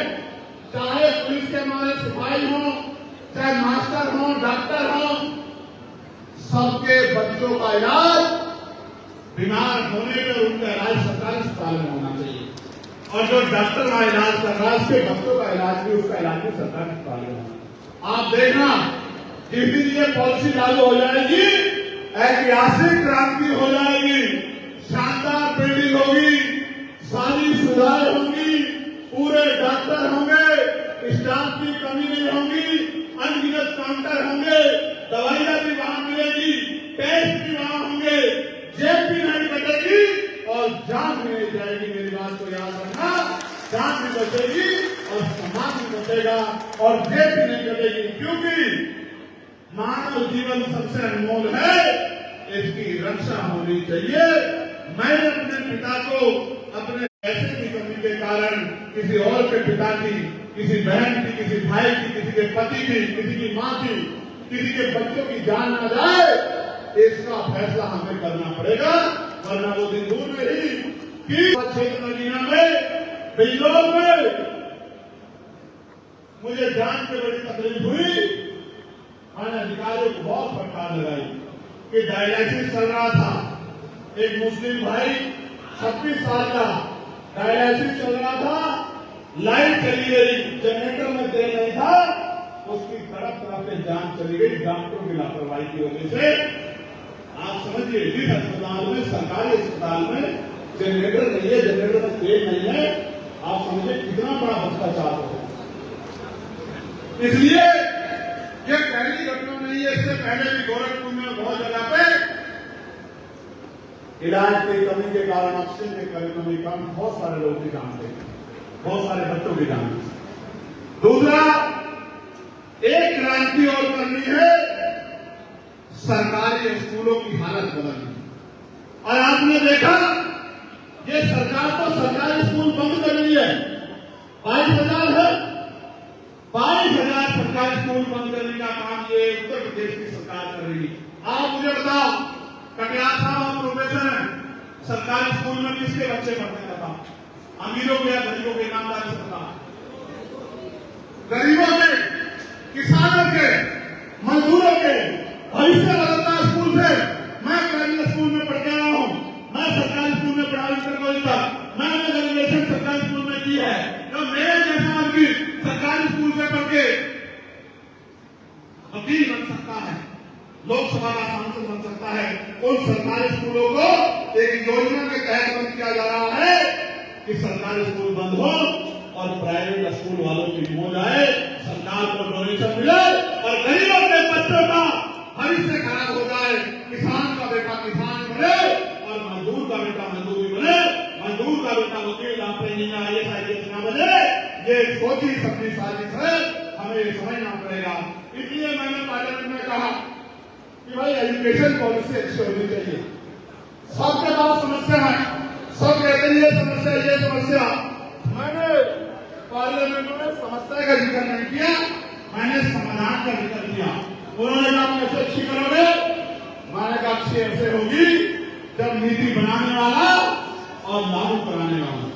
चाहे पुलिस के हमारे सिपाही हो, चाहे मास्टर हो, डॉक्टर हो, सबके बच्चों का इलाज बीमार होने पर उनका इलाज सरकारी अस्पताल में होना चाहिए। और जो डॉक्टर का इलाज कर रहा है उसके बच्चों का इलाज भी, उसका इलाज भी सरकारी अस्पताल में होना। आप देखना जिस दिन ये पॉलिसी लागू हो जाएगी, ऐतिहासिक क्रांति हो जाएगी, शानदार बिल्डिंग होगी, सारी सुविधाएं होंगी, पूरे डॉक्टर होंगे, स्टाफ की कमी नहीं होगी, अनगिनत काउंटर होंगे, दवाइयां भी वहां मिलेगी, टेस्ट भी वहां होंगे, जेब भी नहीं कटेगी और जान भी नहीं जाएगी। मेरी बात को याद रखना, जान भी बचेगी और समाज भी बचेगा और जेब भी नहीं कटेगी, क्योंकि मानव जीवन सबसे अनमोल है, इसकी रक्षा होनी चाहिए। मैंने अपने पिता को अपने पैसे की कमी के कारण किसी और के पिता की, किसी बहन की, किसी भाई की, किसी के पति की, किसी की मां की, किसी के बच्चों की जान ना जाए, इसका फैसला हमें करना पड़ेगा, वरना वो दिन दूर नहीं कि क्षेत्र मदीना में, बिजनौर में मुझे जान के बड़ी तकलीफ हुई। मैंने अधिकारियों को बहुत फटकार लगाई कि डायलिसिस चल रहा था, एक मुस्लिम भाई 26 साल का डायलिसिस चल रहा था, लाइट चली गई, जनरेटर में तेल नहीं था, उसकी तरफ से जान चली गई डॉक्टरों की लापरवाही की वजह से। आप समझिए, जिस अस्पताल में, सरकारी अस्पताल में जनरेटर नहीं है, जनरेटर में तेल नहीं है, आप समझिए कितना बड़ा भ्रष्टाचार हो। इसलिए ये पहली घटना नहीं है, इससे पहले भी गोरखपुर में बहुत जगह पे इलाज की कमी के कारण, ऑक्सीजन की कमी के कारण बहुत सारे लोग की जान गए, बहुत सारे बच्चों की जान। दूसरा, एक क्रांति और करनी है, सरकारी स्कूलों की हालत बदलनी। और आपने देखा ये सरकार तो सरकारी स्कूल बंद कर रही है, 22,000 है, 22,000 सरकारी स्कूल बंद करने का काम ये उत्तर प्रदेश की सरकार कर रही है। आप मुझे बताओ, कटियार साहब प्रोफेसर हैं, सरकारी स्कूल में किसके बच्चे पढ़ने का था? अमीरों के या गरीबों के? ईमानदारी से बता। गरीबों के, किसानों के, मजदूरों के भविष्य बदलता स्कूल से। मैं प्राइवेट स्कूल में पढ़ के आया हूं, मैं सरकारी स्कूल में पढ़ा इंटर कॉलेज तक, मैंने ग्रेजुएशन सरकारी स्कूल में की है। तो मेरे जैसा आदमी सरकारी स्कूल से पढ़ के वकील बन सकता है, लोकसभा का सांसद बन सकता है। उन सरकारी स्कूलों को एक योजना के तहत बंद किया जा रहा है कि सरकारी स्कूल बंद हो और प्राइवेट स्कूल वालों की मौज आए, सरकार को डोनेशन मिले और गरीबों के बच्चों का भविष्य खराब हो जाए। किसान का बेटा किसान बने और मजदूर का बेटा मजदूर बने, मजदूर का बेटा वकील, डॉक्टर, इंजीनियर, IAS ना बने। ये सोची सबकी साजिश है, हमें ये समझना पड़ेगा। इसलिए मैंने पार्लियामेंट में कहा कि भाई एजुकेशन पॉलिसी अच्छी होनी चाहिए। सबके पास समस्या है, सब कहते हैं ये समस्या, ये समस्या। मैंने पार्लियामेंट में समस्या का जिक्र नहीं किया, मैंने समाधान का जिक्र किया। उन्होंने कहा कैसे अच्छी करोगे? मैंने कहा अच्छी ऐसे होगी जब नीति बनाने वाला और लागू कराने वाला,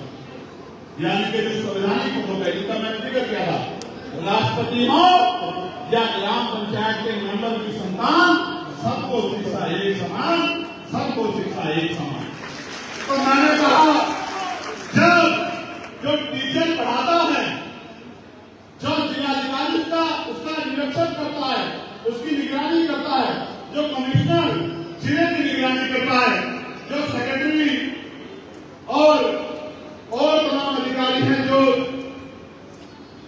यानी कि जो संवैधानिक होगा, जिसका मैंने जिक्र किया था, राष्ट्रपति हो या ग्राम पंचायत के मेंबर की संतान, सबको शिक्षा एक समान, सबको शिक्षा एक समान। तो मैंने कहा जब जो टीचर पढ़ाता है, जो जिलाधिकारी उसका निरीक्षण करता है, उसकी निगरानी करता है, जो कमिश्नर जिले की निगरानी करता है, जो सेक्रेटरी और तमाम अधिकारी हैं जो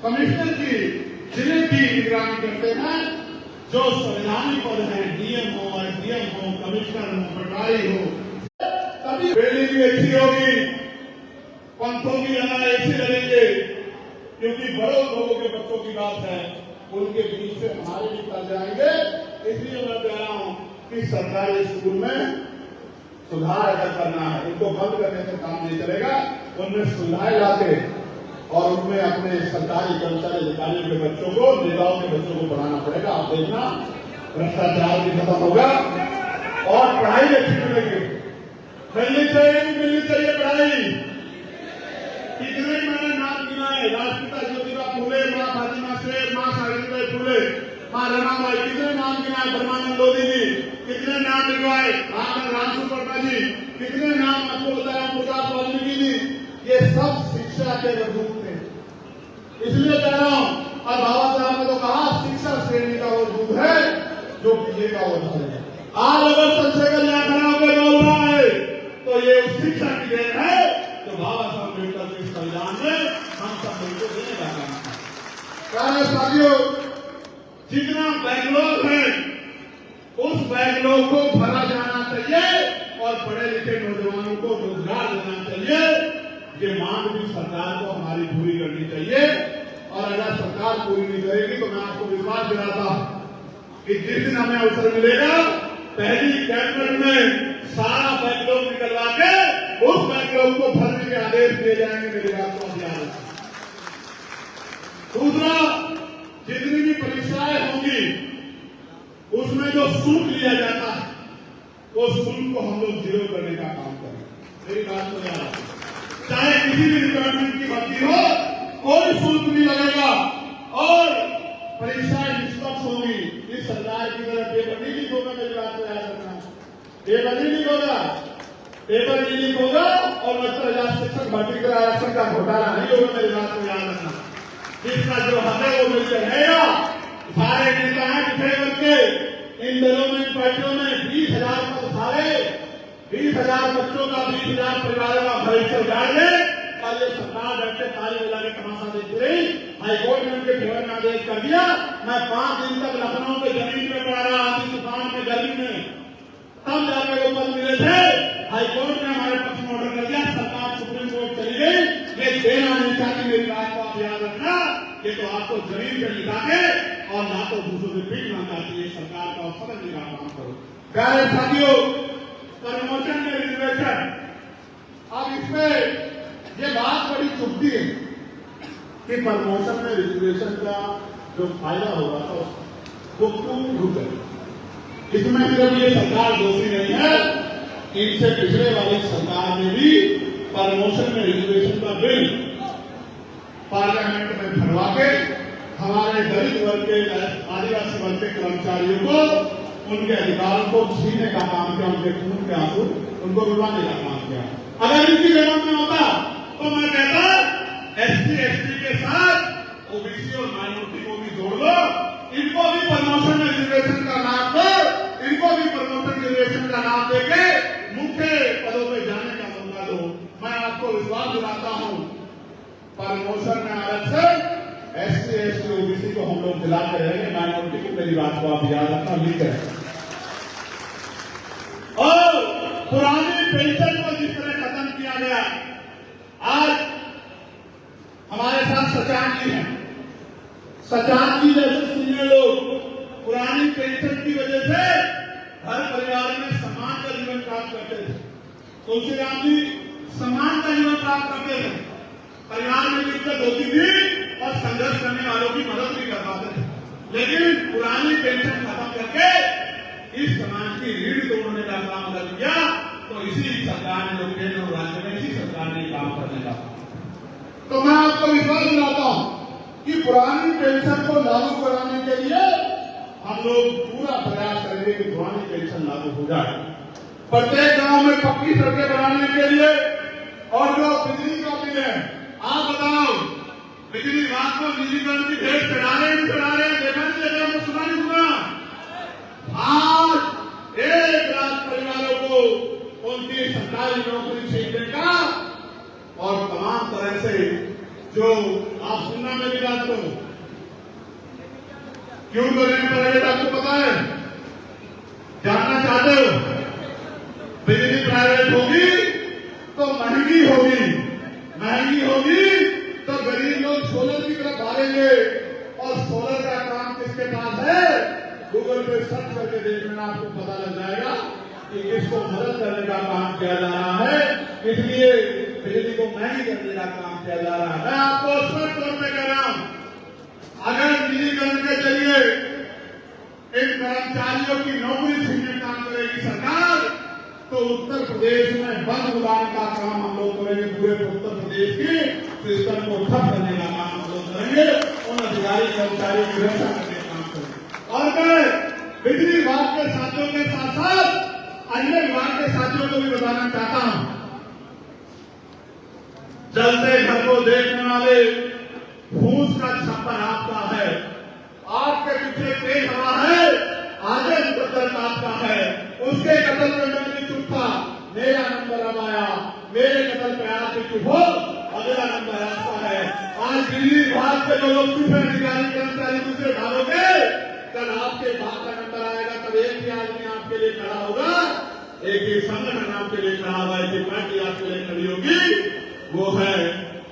कमिश्नर की जिले की निगरानी करते हैं, जो संवैधानिक पद है, डीएम हो, एसडीएम हो, कमिश्नर हो, पटवारी हो, तभी बिल्डिंग भी अच्छी होगी, पंखों की लगा ऐसे लगेंगे, क्योंकि बड़ों लोगों के बच्चों की बात है, उनके बीच से हमारे निकल जाएंगे। इसलिए मैं कह रहा हूं कि सरकारी स्कूल में सुधार अगर करना है, उनको बंद करने से काम नहीं चलेगा, उनमें सुधार लाके और उनमें अपने सरकारी कर्मचारी अधिकारियों के बच्चों को, नेताओं के बच्चों को पढ़ाना पड़ेगा। आप देखना भ्रष्टाचार भी खत्म होगा और पढ़ाई अच्छी मिलेगी। मिलनी चाहिए, मिलनी चाहिए पढ़ाई। कितने मैंने नाम गिनाए, राष्ट्रपिता ज्योतिबा फुले, माँ फातिमा शेख, माँ सावित्रीबाई फुले, माँ रमाबाई, कितने नाम गिनाए, ब्रह्मानंद लोधी जी, कितने नाम लिखवाए, रामसु वर्मा जी, कितने नाम आपको बताया, प्रकाश वाल्मीकि जी, ये सब शिक्षा के वजूद थे। इसलिए कह रहा हूं, और बाबा साहब ने तो कहा शिक्षा श्रेणी का वजूद है जो पीछे का वजूद है। आज अगर चंद्रशेखर यहाँ खड़ा होकर बोल रहा है तो ये उस शिक्षा की देन है जो बाबा साहब अम्बेडकर के संविधान में हम सब मिलकर देने का काम है। साथियों, जितना बैकलॉग है उस बैकलॉग को भरा जाना चाहिए और पढ़े लिखे नौजवानों को रोजगार देना चाहिए। ये मांग भी सरकार को हमारी पूरी करनी चाहिए और अगर सरकार पूरी नहीं करेगी तो मैं आपको विश्वास दिलाता हूं कि जिस दिन हमें अवसर मिलेगा पहली कैबिनेट में सारा बैकलॉग निकलवा के उस बैकलॉग को भरने के आदेश दिए जाएंगे। मेरी बात को ध्यान रखें। दूसरा, जितनी भी परीक्षाएं होंगी उसमें जो शुल्क लिया जाता है वो शुल्क को हम लोग जीरो करने का काम करें। मेरी बात को ध्यान रखें। चाहे किसी भी डिपार्टमेंट की भर्ती हो, कोई शुल्क नहीं लगेगा और परीक्षाएं निष्पक्ष होंगी। इस सरकार की तरफ पेपर नहीं लीक होगा। मेरी बात को याद रखना, पेपर नहीं लीक होगा, पेपर नहीं लीक होगा और मतलब शिक्षक भर्ती का आरक्षण का घोटाला नहीं होगा। मेरी बात को याद रखना, जिसका जो हक है वो मिलकर रहेगा। सारे नेता हैं पिछड़े वर्ग के, इन दलों में, पार्टियों में 20,000 पद खाले, 20,000 बच्चों का, 20,000 परिवारों का भविष्य उजाड़ ले। कल ये सरकार बैठे ताली बजा के तमाशा देखती रही। हाईकोर्ट ने उनके फेवर में आदेश कर दिया। मैं 5 दिन तक लखनऊ के जमीन पे पड़ा रहा, आधी तूफान में, गर्मी में, तब जाकर वो पद मिले थे। हाईकोर्ट ने हमारे पक्ष में ऑर्डर कर दिया, सरकार सुप्रीम कोर्ट चली गई। ये देना नहीं चाहती। मेरी बात को आप याद रखना, ये तो आपको जमीन पे लिखा के और ना तो दूसरों से पीटना चाहती है। सरकार का समझने का काम करो। प्यारे साथियों, प्रमोशन में रिजर्वेशन, अब इसमें ये बात बड़ी चुभती है कि प्रमोशन में रिजर्वेशन का जो फायदा होगा तो वो क्यों रुके। इसमें सिर्फ ये सरकार दोषी नहीं है, इनसे पिछड़े वाली सरकार ने भी प्रमोशन में रिजर्वेशन का बिल पार्लियामेंट में भरवा के हमारे दलित वर्ग के, आदिवासी वर्ग के कर्मचारियों को उनके अधिकारों को छीनने का काम किया, उनके खून के आंसू उनको रुलाने का काम किया। अगर इनकी जरूरत में होता तो मैं कहता एससी एसटी के साथ ओबीसी और माइनॉरिटी को भी जोड़ लो, इनको भी प्रमोशन में रिजर्वेशन का नाम दो, इनको भी प्रमोशन रिजर्वेशन का नाम देके मुख्य पदों पर जाने का मौका दो। मैं आपको विश्वास दिलाता हूं प्रमोशन में आरक्षण एससी एसटी ओबीसी को हम लोग दिलाते रहेंगे, माइनॉरिटी की। मेरी बात को आप याद रखना, लिख रहे और पुरानी पेंशन को जिस तरह खत्म किया गया, आज हमारे साथ सचान जी हैं। सचान जी जैसे सीनियर लोग पुरानी पेंशन की वजह से हर परिवार में सम्मान का जीवन प्राप्त करते थे। तुलसीराम जी सम्मान का जीवन प्राप्त करते थे, परिवार में दिक्कत होती थी और संघर्ष करने वालों की मदद भी कर पाते थे। लेकिन पुरानी पेंशन खत्म करके इस समाज की रीढ़ तोड़ने का काम कर दिया। तो इसी सरकार ने, जो केंद्र और राज्य में, इसी सरकार ने काम करने का। तो मैं आपको विश्वास दिलाता हूं कि पुरानी पेंशन को लागू कराने के लिए हम लोग पूरा प्रयास करेंगे कि पुरानी पेंशन लागू हो जाए। प्रत्येक गांव में पक्की सड़कें बनाने के लिए और जो बिजली का बिल है, आप बताओ बिजली विभाग को निजीकरण की भेंट चढ़ा रहे हैं, देखा नहीं देखा, मैं सुना नहीं सुना। आज 1 लाख परिवारों को उनकी सरकारी नौकरी छीनने का और तमाम तरह से जो आप सुनना, मेरी बात को क्यों करने प्राइवेट आपको पता है? जानना चाहते हो? बिजली प्राइवेट होगी तो महंगी होगी, महंगी होगी तो गरीब लोग सोलर की तरफ भागेंगे। और सोलर का काम किसके पास है? गूगल पे सर्च करके देख लेना, आपको पता लग जाएगा कि किसको मदद करने का काम किया जा रहा है। इसलिए बिजली को महंगी करने का काम किया जा रहा है। मैं आपको स्पष्ट तौर पर कह रहा हूं, अगर निजीकरण के जरिए इन कर्मचारियों की नौकरी छीनने काम करेगी सरकार, तो उत्तर प्रदेश में बंद उड़ाने का काम हम लोग करेंगे। पूरे उत्तर प्रदेश की सिस्टम को ठप करने का काम हम लोग करेंगे। उन अधिकारी कर्मचारियों की रक्षा करने का काम करेंगे। और मैं बिजली विभाग के साथियों के साथ साथ अन्य विभाग के साथियों को भी बताना चाहता हूं, जलते घर को देखने वाले फूस का छप्पर आपका है, आपके पीछे तेज हवा है, आगे मुकद्दर आपका है। उसके कत्ल में मैं भी चुप था, मेरा नंबर अब आया, मेरे कत्ल पे आप भी चुप हो, अगला नंबर आपका है। आज बिजली विभाग के जो लोग चुप है, अधिकारी कर्मचारी दूसरे भागों के, कल आपके भाग का नंबर आएगा, तब एक ही आदमी आपके लिए खड़ा होगा, एक ही संगठन आपके लिए खड़ा होगा, एक ही पार्टी आपके लिए खड़ी होगी। वो है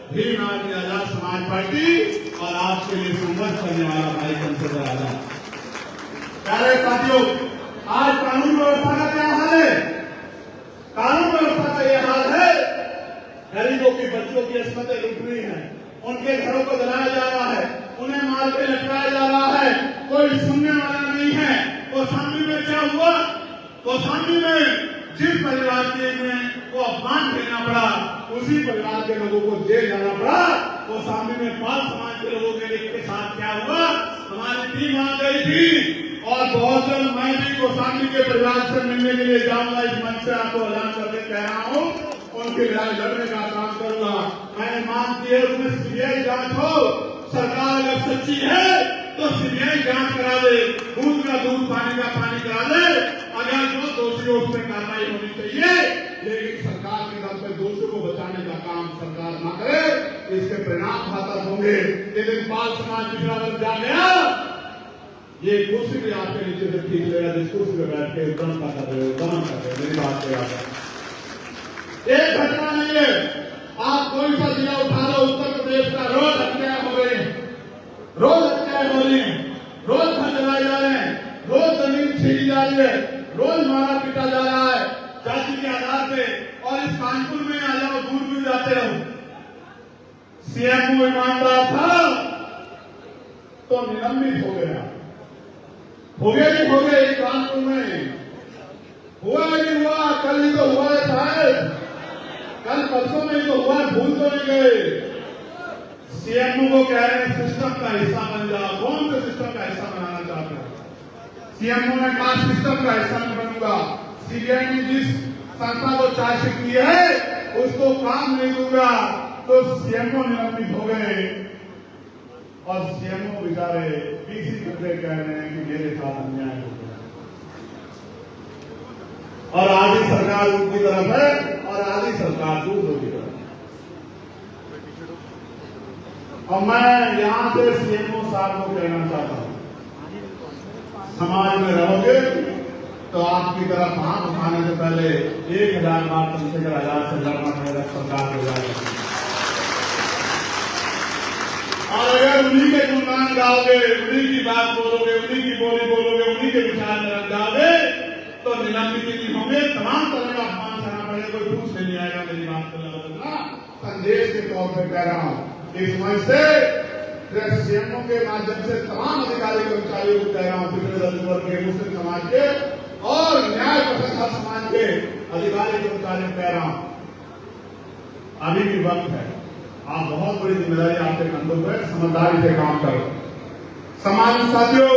भीम आदमी आजाद समाज पार्टी और आपके लिए संघर्ष करने वाला भाई चंद्रशेखर आजाद। प्यारे साथियों, आज कानून व्यवस्था का क्या हाल है? कानून व्यवस्था का यह हाल है, गरीबों की बच्चों की अस्मतें लूट रही हैं, उनके घरों को जलाया जा रहा है, उन्हें मार के लटकाया जा रहा है, कोई सुनने वाला नहीं है। कौशाम्बी में क्या हुआ? कौशाम्बी में जिस परिवार के को अपमान देना पड़ा, उसी परिवार के लोगों को जेल जाना पड़ा। कौशाम्बी में पाल समाज के लोगों के साथ क्या हुआ? हमारी टीम आ गई थी और बहुत जल्द मैं भी कौशाम्बी के परिवार से मिलने के लिए जाऊंगा। इस मंच से आपको ऐलान करके कह रहा हूँ, उनकी लड़ाई लड़ने का काम करूंगा। मैंने मांग की है उसमें सीबीआई जांच हो। सरकार अगर सच्ची है तो सीबीआई जांच करा दे, दूध का दूध, पानी का पानी करा दे। अगर जो दोषी हो उस पर कार्रवाई होनी चाहिए, लेकिन सरकार के दम पे दोषियों को बचाने का काम सरकार न करे, इसके परिणाम घातक होंगे। लेकिन पाल समाज पिछड़ा वर्ग जा गया, ये कुर्सी भी आपके नीचे से खींच लेगा, जिस कुर्सी पे बैठ के दमन कर रहे हो, दमन कर रहे हो। मेरी बात को याद है, एक घटना नहीं है, आप कोई सा जिला उठा लो, उत्तर प्रदेश का रोज हत्याएं हो रही है, रोज हत्याएं हो रही है, रोज घर जलाए जा रहे हैं, रोज जमीन छीनी जा रही है, रोज मारा पीटा जा रहा है जाति के आधार पे। और इस कानपुर में आ जाओ, दूर दूर जाते रहो, सीएमओ ईमानदार था तो निलंबित हो गया, हो गया नहीं हो गया। एक कानपुर में हुआ नहीं हुआ, कल ही तो हुआ है शायद, कल परसों में ही तो हुआ, भूल तो नहीं गए। सीएमओ को कह रहे हैं सिस्टम का हिस्सा बन जाओ। कौन से सिस्टम का हिस्सा बनाना चाहते हैं? सीएमओ ने कहा सिस्टम का हिस्सा नहीं बनूंगा। सीबीआई ने जिस संस्था को चार्जशीट की है उसको काम नहीं दूंगा, तो सीएमओ निलंबित हो गए। और सीएमओ बेचारे पीसी करके कह रहे हैं कि मेरे साथ अन्याय हो गया, और आधी सरकार उनकी तरफ है और आधी सरकार दूसरों की तरफ। और मैं यहां से सीएमओ साहब को कहना चाहता हूं, समाज में रहोगे तो आपकी तरफ हाथ उठाने से पहले 1000 बार चंद्रशेखर आजाद से लड़ना पड़ेगा सरकार को जाएगा। और अगर उन्हीं के गुणगान गाओगे, उन्हीं की बात बोलोगे, उन्हीं की बोली बोलोगे, उन्हीं के विचार में रख जाओगे, तो निलंबित नहीं होंगे, तमाम तरह का अपमान सहना पड़ेगा, कोई पूछ नहीं आएगा। मेरी बात को बदलना संदेश के तौर पर कह रहा हूं। इस मंच से सीएमओ के माध्यम से तमाम अधिकारी कर्मचारियों को कह रहा हूं, पिछड़े दलित वर्ग के, मुस्लिम समाज के और न्याय पसंद हर समाज के अधिकारी कर्मचारियों को कह रहा हूं, अभी भी वक्त है, आप बहुत बड़ी जिम्मेदारी आपके कंधों पर, समझदारी से काम करो। समाज साथियों,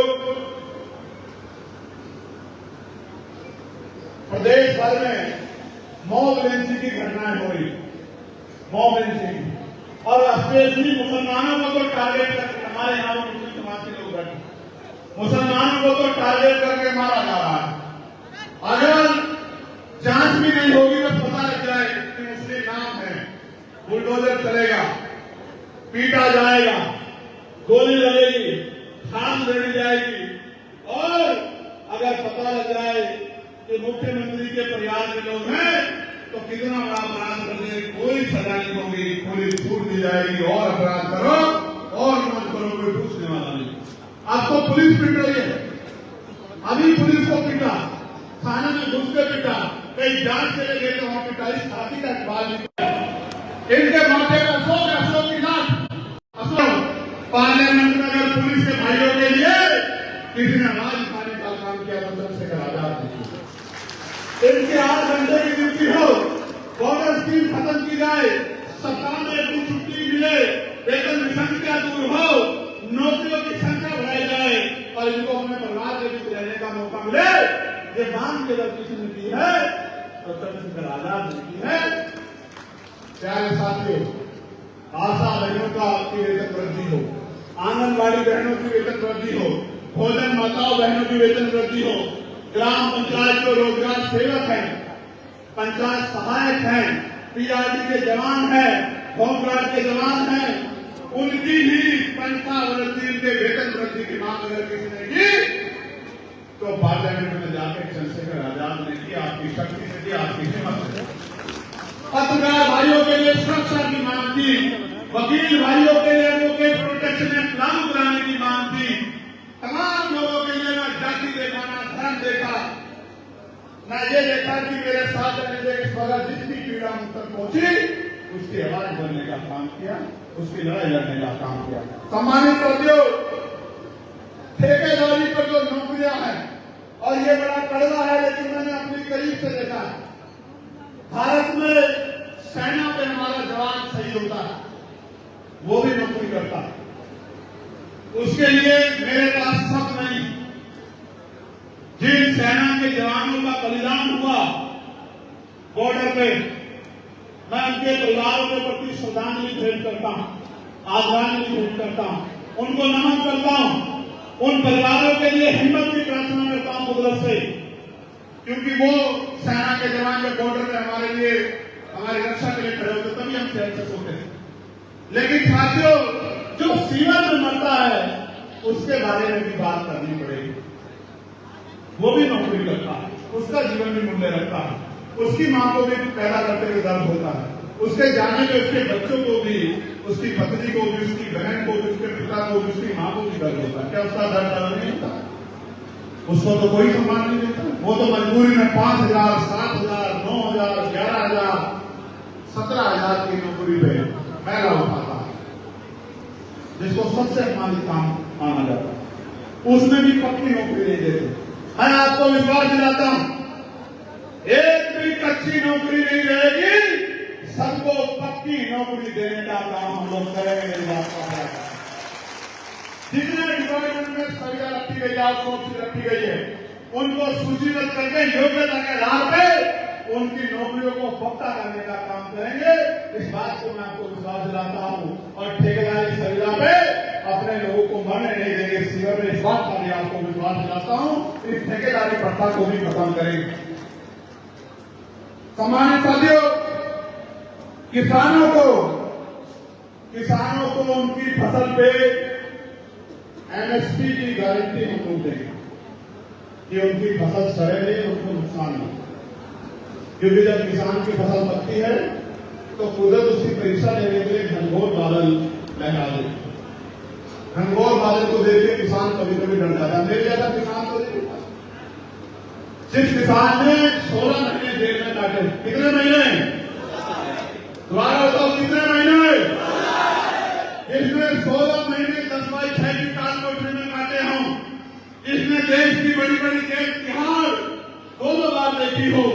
प्रदेश भर में मॉब लिंचिंग की घटनाएं हो रही, मॉब लिंचिंग, और स्पेशली मुसलमानों को तो टारगेट करके, हमारे यहाँ मुस्लिम समाज के लोग बैठे, मुसलमानों को तो टारगेट करके मारा जा रहा है। अगर जांच भी नहीं होगी तो पता लग जाए कि मुस्लिम नाम है, बुलडोजर चलेगा, पीटा जाएगा, गोली लगेगी, खान देनी जाएगी। और अगर पता लग जाए कि मुख्यमंत्री के परिवार के लोग हैं तो कितना बड़ा अपराध करने कोई सजा नहीं होगी, पुलिस छूट दी जाएगी। और अपराध करो और मत करो, कोई पूछने वाला नहीं। आपको पुलिस पीट रही है, अभी पुलिस को पीटा, थाने में घुस के पीटा, कहीं जांच के लिए गए तो वहां पिटाई साथी का इकबाल नहीं। इनके माथे पर अशोक की लाश, अशोक पार्लियामेंट में अगर पुलिस के भाइयों के लिए किसी ने आवाज उठाने का काम किया तो चंद्रशेखर आजाद ने। इनके 8 घंटे की ड्यूटी हो, बॉर्डर स्कीम खत्म की जाए, सप्ताह में एक दिन छुट्टी मिले, वेतन संख्या दूर हो, नौकरियों की संख्या बढ़ाई जाए और इनको अपने परिवार के बीच रहने का मौका मिले। ये मांग के अगर किसी ने की है तो चंद्रशेखर आजाद ने की है। प्यारे साथियों, आशा बहनों का वेतन वृद्धि हो, आंगनबाड़ी बहनों की वेतन वृद्धि हो, भोजन माताओं बहनों की वेतन वृद्धि हो, ग्राम पंचायत को रोजगार सेवक हैं, पंचायत सहायक हैं, पीआरडी के जवान हैं, होमगार्ड के जवान हैं, उनकी भी पंचावृत्ति के वेतन वृद्धि की मांग अगर किसी ने की तो पार्लियामेंट में जाकर चंद्रशेखर आजाद ने की, आपकी शक्ति से की, आपकी हिम्मत से। पत्रकार भाइयों के लिए सुरक्षा की मांग की, वकील भाइयों के लिए एडवोकेट प्रोटेक्शन एक्ट लागू कराने की मांग की। तमाम लोगों के लिए ना जाति देखा, ना धर्म देखा, ना ये देखा कि मेरे साथ रहने से इस वक्त जितनी पीड़ा मुझ तक पहुंची उसकी आवाज बनने का काम किया, उसकी लड़ाई लड़ने का काम किया। सम्मानित साथियों, ठेकेदारी पर जो नौकरियां हैं और ये बड़ा कड़वा है, लेकिन मैंने अपनी करीब से देखा है। भारत में सेना पे हमारा जवान शहीद होता है, वो भी नौकरी करता है, उसके लिए मेरे पास शक नहीं। जिन सेना के जवानों का बलिदान हुआ बॉर्डर पे, मैं उनके परिवारों के प्रति श्रद्धांजलि भेंट करता हूं, आदरांजलि भेंट करता हूं, उनको नमन करता हूं। उन परिवारों के लिए हिम्मत की प्रार्थना करता हूं कुदरत से, क्योंकि वो सेना के जवान जब बॉर्डर पे हमारे लिए, हमारी रक्षा के लिए खड़े होते तभी हम चैन से सोते हैं। लेकिन साथियों, जो सीमा में मरता है उसके बारे में भी बात करनी पड़ेगी। वो भी नौकरी करता है, उसका जीवन भी मूल्य रखता है, उसकी मां को भी पैदा करते हुए दर्द होता है, उसके जाने में उसके बच्चों को भी, उसकी पत्नी को भी, उसकी बहन को भी, उसके पिता को भी, उसकी मां को भी दर्द होता है। क्या उसका दर्द ज्यादा नहीं होता? उसको तो कोई सम्मान नहीं देता। वो तो मजबूरी में 5,000, 7,000, 9,000, 11,000, 17,000 की नौकरी पे मैला उठाता है, जिसको सबसे अपमानित काम माना जाता है। उसमें भी पक्की नौकरी नहीं देते। मैं आपको विश्वास दिलाता हूं, एक भी कच्ची नौकरी नहीं रहेगी, सबको पक्की नौकरी देने का काम हम लोग करेंगे। मेरी बात का जितने डिपार्टमेंट में संख्या रखी गई है, आउटसोर्सिंग रखी गई है, उनको सूचीबद्ध करके योग्यता के आधार पे उनकी नौकरियों को पक्का करने का काम करेंगे। इस बात को मैं आपको विश्वास दिलाता हूं। और ठेकेदारी संविदा पे अपने लोगों को मरने नहीं देंगे। सीवर में इस बात का भी आपको विश्वास दिलाता हूं, इस ठेकेदारी प्रथा को भी खत्म करेंगे। सम्मानित साथियों, किसानों को उनकी फसल पे एमएसपी की गारंटी हम लोग देंगे कि उनकी फसल सड़े नहीं, उनको नुकसान नहीं। क्योंकि जब किसान की फसल पकती है तो कुदरत उसकी परीक्षा लेने के लिए घनघोर बादल लहरा देती। घनघोर बादल को देख के किसान कभी कभी डर जाता है। मेरे ज्यादा किसान तो नहीं, जिस किसान ने 16 महीने जेल में काटे, कितने महीने दोबारा बताओ, कितने महीने? जिसने 16 महीने 10/6 की कालकोठरी में काटे हों, जिसने देश की बड़ी बड़ी जेल तिहाड़ 2 बार देखी हो,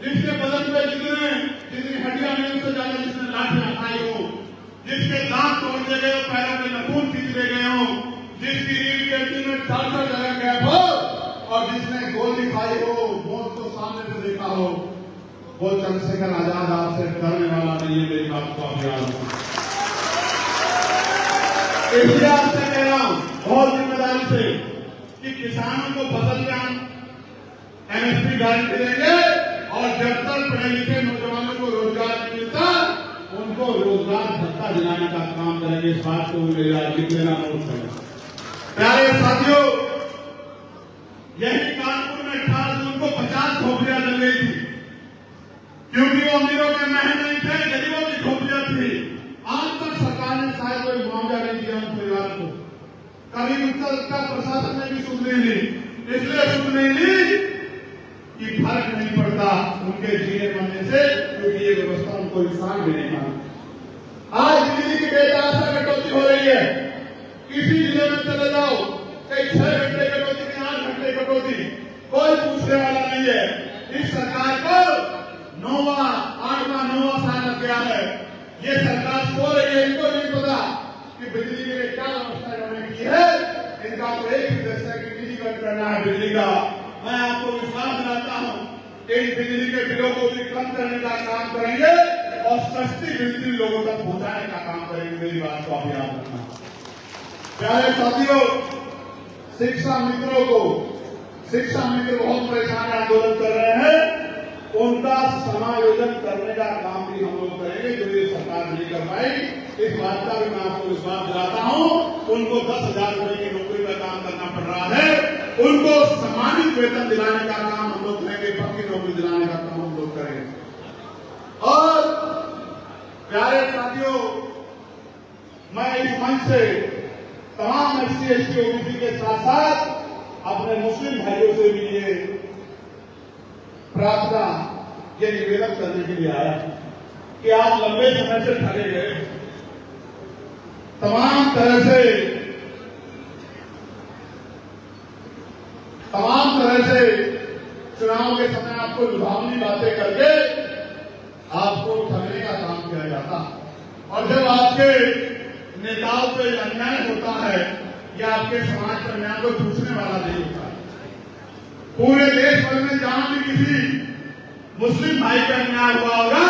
जिसके बदन पे जितनी हड्डियां नहीं उससे ज्यादा जिसने लाठियां खाई हो, जिसके दांत तोड़ दिए गए हो, पैरों के नखून खींच ले गए हो, जिसकी रीढ़ की हड्डी में 4 जगह गैप हो और जिसने गोली खाई हो, मौत को सामने से देखा हो, वो चंद्रशेखर आजाद आपसे डरने वाला नहीं है। मेरी बात को आप याद रखें। इसलिए आपसे कह रहा हूं बहुत जिम्मेदारी से कि किसानों को फसल पे हम एमएसपी गारंटी देंगे और जब तक पढ़े लिखे नौजवानों को रोजगार नहीं मिलता उनको रोजगार भत्ता दिलाने का काम करेंगे। इस बात को मेरा जिक्र लेना नोट करें। प्यारे साथियों, यही कानपुर में 18 जून को 50 झोपड़ियां जल गई थी, क्योंकि वो अमीरों के महल नहीं थे, गरीबों की झोपड़ियां थी। आज तक सरकार ने शायद कोई मुआवजा नहीं दिया उन परिवार को, कभी उनका प्रशासन ने भी सुन नहीं ली। इसलिए सुन नहीं ली कि फर्क नहीं पड़ता उनके जीने मरने से, क्योंकि ये व्यवस्था उनको इंसान भी नहीं मानती। आज बिजली की बेतहाशा कटौती हो रही है, किसी जिले में चले जाओ, कई 6 घंटे कटौती, 8 घंटे कटौती, कोई पूछने वाला नहीं है। इस सरकार को 8वां साल लग गया है। ये सरकार सो रही है, इनको नहीं पता कि बिजली के लिए क्या व्यवस्था इन्होंने की है। इनका तो एक ही उद्देश्य है कि निजीकरण करना है बिजली का। मैं आपको विश्वास दिलाता हूं कि इन बिजली के बिलों को भी कम करने का काम करेंगे और सस्ती बिजली लोगों तक पहुंचाने का काम करेंगे। मेरी बात को आप याद रखना। प्यारे साथियों, शिक्षा मित्र बहुत परेशान आंदोलन कर रहे हैं, उनका समायोजन करने का काम भी हम लोग करेंगे, जो ये सरकार नहीं कर पाई। इस बात का भी मैं आपको विश्वास दिलाता हूं। उनको 10,000 रुपए की नौकरी का काम करना पड़ रहा है, उनको सम्मानित वेतन दिलाने का काम हम लोग करेंगे, पक्की नौकरी दिलाने का काम हम लोग करेंगे। और प्यारे साथियों, मैं इस मंच से तमाम SC ST OBC के साथ साथ अपने मुस्लिम भाइयों से भी ये प्रार्थना, ये निवेदन करने के लिए आया कि आप लंबे समय से ठगे गए, तमाम तरह से चुनाव के समय आपको लुभावनी बातें करके आपको ठगने का काम किया जाता। और जब आपके नेताओं पे अन्याय होता है या आपके समाज पर अन्याय, को पूछने वाला नहीं होता। पूरे देश भर में जहां भी किसी मुस्लिम भाई का अन्याय हुआ होगा,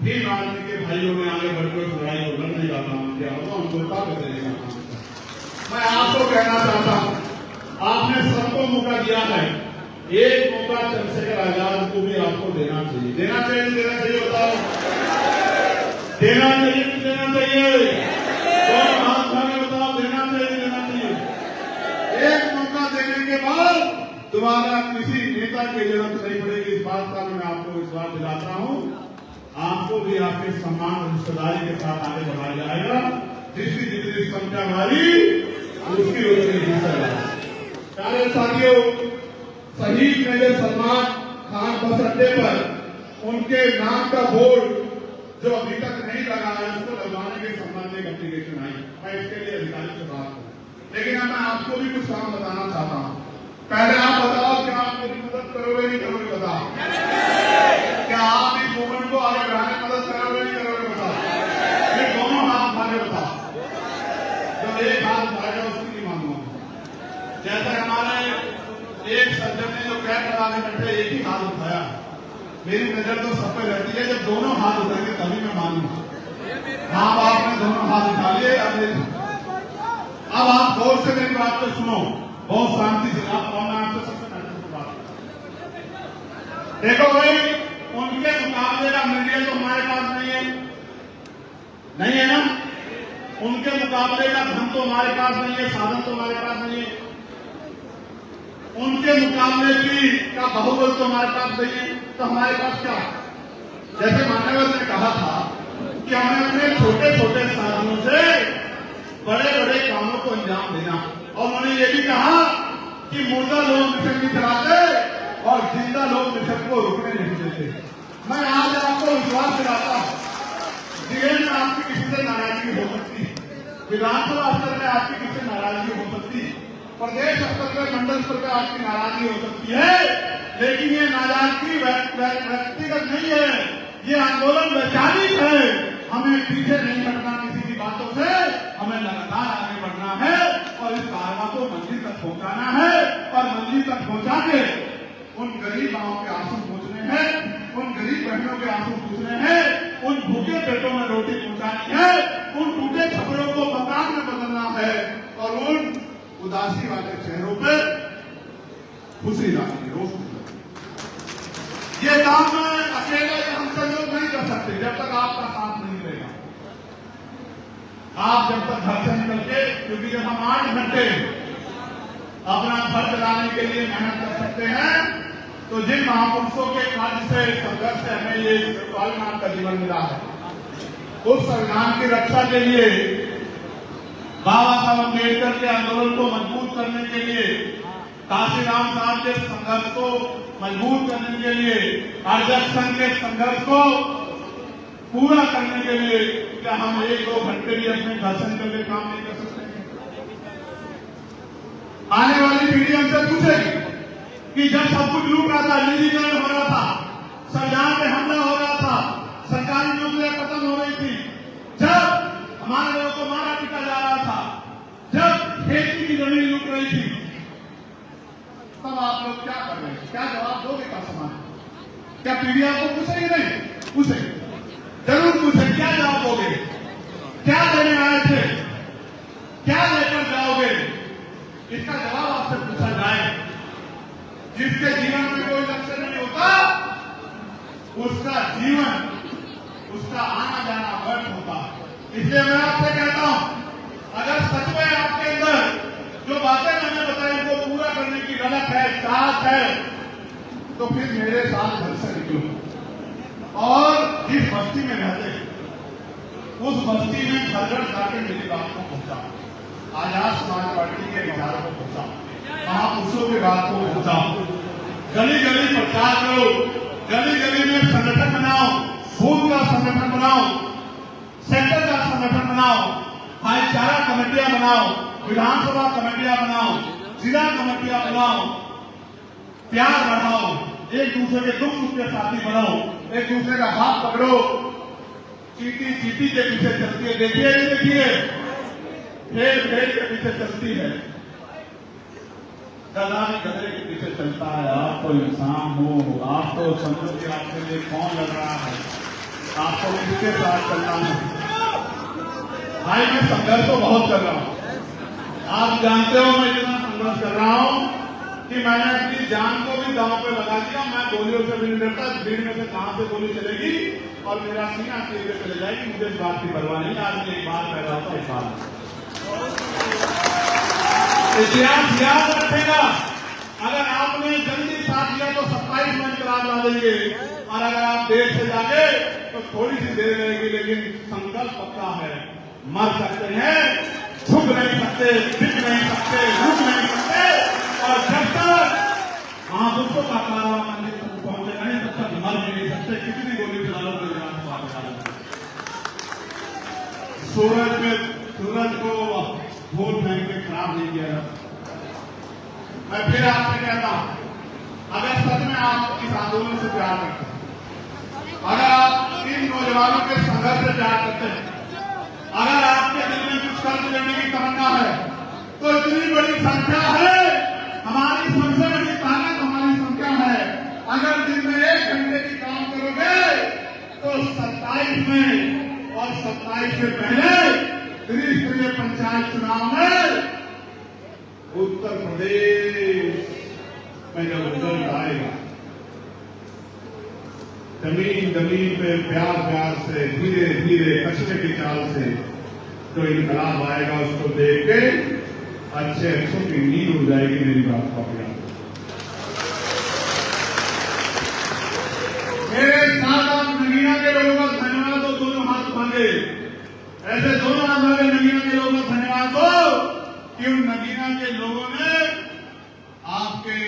भी मानने के भाइयों ने आगे बढ़कर लड़ाई को लड़ने का काम किया होगा, उनको ताकत देने का काम किया। मैं आपको कहना चाहता हूं, आपने सबको मौका दिया है, एक मौका चंद्रशेखर आजाद को भी आपको देना चाहिए। देना चाहिए बताओ, देना चाहिए कौन हाथ उठाने बताओ, देना चाहिए। एक मौका देने के बाद दोबारा किसी नेता की जरूरत नहीं पड़ेगी। इस बात का मैं आपको विश्वास दिलाता हूं। आपको भी आपके सम्मान और रिश्तेदारी के साथ आगे बढ़ाया जाएगा। जितनी संख्या हमारी उसकी उतनी हिस्सा है। प्यारे साथियों, शहीद मेजर सलमान खान बस अड्डे पर उनके नाम का बोर्ड जो अभी तक नहीं लगा है, उसको लगवाने के संबंध में एप्लीकेशन आई। मैं इसके लिए अधिकारी से बात करूं, लेकिन अब मैं आपको भी कुछ काम बताना चाहता हूं। पहले आप बताओ, क्या आप मेरी मदद करोगे नहीं करोगे? बताओ, क्या आप इस मूवमेंट को आगे बढ़ाने में मदद करोगे नहीं करोगे? बताओ। ये दोनों हाथ उठा के बताओ। जब एक हाथ उठाएगा उसकी नहीं मानूंगा। जैसे हमारे एक सज्जन ने जो कैब लगाने बैठे एक ही हाथ उठाया, मेरी नजर तो सब पे रहती है, जब दोनों हाथ उठाएंगे तभी मैं मानूंगा। हाँ, आपने दोनों हाथ उठा लिए। अब आप गौर से मेरी बात को सुनो, बहुत शांति से। आप मैं आपसे सबसे महत्वपूर्ण बात देखो भाई, उनके मुकाबले का मीडिया तो हमारे पास नहीं है ना। उनके मुकाबले का धन तो हमारे पास नहीं है, साधन तो हमारे पास नहीं है। उनके मुकाबले की का बहुबल तो हमारे पास नहीं है। तो हमारे पास क्या? जैसे मान्यवर ने कहा था कि हमें अपने छोटे छोटे साधनों से बड़े बड़े कामों को अंजाम देना। और उन्होंने ये भी कहा कि मुर्दा लोग मिशन नहीं चलाते और जिंदा लोग मिशन को रुकने नहीं देते। मैं आज आपको विश्वास दिलाता हूं, जीवन में आपकी किसी से नाराजगी हो सकती है, विधानसभा स्तर में आपकी किसी से नाराजगी हो सकती है, प्रदेश स्तर पर मंडल स्तर पर आपकी नाराजगी हो सकती है, लेकिन ये नाराजगी व्यक्तिगत नहीं है, ये आंदोलन वैचारिक है। हमें पीछे नहीं हटना किसी की बातों से, हमें लगातार आगे बढ़ना है और इस कारवा को मंजिल तक पहुंचाना है। और मंजिल तक पहुंचा के उन गरीब माओं के आंसू पूछने हैं, उन गरीब बहनों के आंसू पूछने हैं, उन भूखे पेटों में रोटी पहुंचानी है, उन टूटे छपड़ों को मकान में बदलना है और उन उदासी वाले चेहरों पर खुशी लानी है, रोशनी। ये काम अकेले हम सब लोग नहीं कर सकते जब तक आपका साथ नहीं मिलेगा। आप जब तक घर से निकल के, क्योंकि जब हम 8 घंटे अपना घर चलाने के लिए मेहनत कर सकते हैं, तो जिन महापुरुषों के कार्य से, संघर्ष से हमें ये स्वाभिमान का जीवन मिला है, उस संविधान की रक्षा के लिए, बाबा साहब अम्बेडकर के आंदोलन को मजबूत करने के लिए, काशीराम साहब के संघर्ष को मजबूत करने के लिए, आरजेडी संघ के संघर्ष को पूरा करने के लिए, क्या हम 1-2 घंटे भी अपने घर से निकल के काम नहीं कर सकते? आने वाली पीढ़ी हमसे पूछेगी कि जब सब कुछ लूट रहा था, निजीकरण हो रहा था, संविधान पे हमला हो रहा था, सरकारी नौकरियां खत्म हो रही थी, जब हमारे लोगों को मारा पीटा जा रहा था, जब खेती की जमीन लूट रही थी, तब आप लोग क्या कर रहे हैं? क्या जवाब दोगे का सवाल? क्या पीढ़ी आपको पूछेगी? नहीं पूछेगी, जरूर पूछे। क्या जवाब दोगे? क्या देने आए थे? क्या लेकर जाओगे? इसका जवाब आपसे पूछा जाए। जिसके जीवन में कोई लक्ष्य नहीं होता, उसका जीवन, उसका आना जाना व्यर्थ होता है। इसलिए मैं आपसे कहता हूं, अगर सच में आपके अंदर जो बातें मैंने बताई को पूरा करने की ललक है, चाहत है, तो फिर मेरे साथ घर से निकलो और जिस बस्ती में रहते हैं उस बस्ती में घर-घर जाकर मेरी बात को पहुंचाओ, आजाद समाज पार्टी के विचारों को पहुंचाओ, महापुरुषों की बात को पहुंचाओ, गली गली प्रचार करो, गली गली में संगठन बनाओ, बूथ का संगठन बनाओ, सेक्टर का संगठन बनाओ, भाईचारा कमेटियां बनाओ, विधानसभा कमेटियां बनाओ, जिला कमेटियां बनाओ, प्यार बढ़ाओ, एक दूसरे के दुख सुख के साथी बनाओ, एक दूसरे का हाथ पकड़ो। चीटी चीटी के पीछे चलती है, देखिए नहीं देखिए, भेड़ भेड़ के पीछे चलती है, गधा भी गधे के पीछे चलता है। आप तो इंसान हो, आप तो समझो कि आपके लिए कौन लग रहा है, आपको किसके साथ चलना है। भाई मैं संघर्ष तो बहुत कर रहा हूं, आप जानते हो मैं इतना संघर्ष कर रहा हूं कि मैंने अपनी जान को भी दांव पे लगा दिया। मैं गोलियों से भी नहीं डरता, भीड़ में से कहां से गोली चलेगी और मेरा सीना सीधे चले जाएगी, मुझे इस बात की परवाह नहीं। आज मैं एक बात कह रहा था, एक बात इतिहास याद रखेगा। अगर आपने जल्दी साथ दिया तो 27 में इनकलाब ला देंगे, और अगर आप देर से जागे तो थोड़ी सी देर रहेगी, लेकिन संकल्प पक्का है। मर सकते हैं, झुक नहीं सकते, दिख नहीं सकते, रुक नहीं सकते, और जब तक महापुरुषों का कारवा मंदिर तक पहुंचे नहीं तब तक मर नहीं सकते। कितनी गोली चला लो सूरज को वोट बैंक में खराब नहीं किया जाता। मैं फिर आपसे कहता हूं, अगर सच में आप इस आंदोलन से प्यार करते हैं, अगर आप इन नौजवानों के संघर्ष से प्यार करते हैं, अगर आपके दिल में कुछ कर्ज लेने की तमन्ना है, तो इतनी बड़ी संख्या है, हमारी सबसे बड़ी ताकत हमारी संख्या है। अगर दिन में 1 घंटे की काम करोगे तो 27 में और 27 से पहले त्रिस्तरीय पंचायत चुनाव में उत्तर प्रदेश में जब रिजल्ट आएगा, जमीन जमीन पे प्यार प्यार से धीरे धीरे कचरे की चाल से जो इनकलाब आएगा, उसको देख के अच्छे अच्छों की नींद उड़ जाएगी। मेरी बात का प्यार, मेरे साथ आप नगीना के लोगों का धन्यवाद दो, दोनों हाथ मांगे, ऐसे दोनों हाथ मांगे नगीना के लोगों का धन्यवाद दो कि उन नगीना के लोगों ने आपके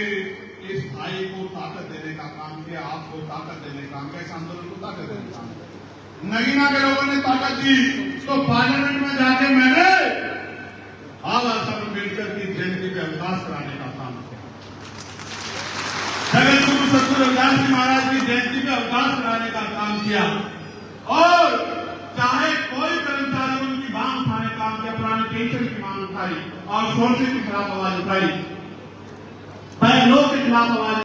इस भाई को ताकत देने का काम किया, आपको ताकत देने का काम किया, इस आंदोलन को ताकत देने का काम किया। नगीना के लोगों ने ताकत दी तो पार्लियामेंट में जाके मैंने बाबा साहब अम्बेडकर की जयंती पे अवकाश कराने का काम किया, जगत गुरु सतगुरु रविदास जी महाराज की जयंती पे अवकाश कराने का काम किया, और चाहे कोई कर्मचारी उनकी मांग उठाने का काम किया, पुरानी पेंशन की मांग उठाई और सोर्सिंग के खिलाफ आवाज उठाई, बैंगलोर के खिलाफ आवाज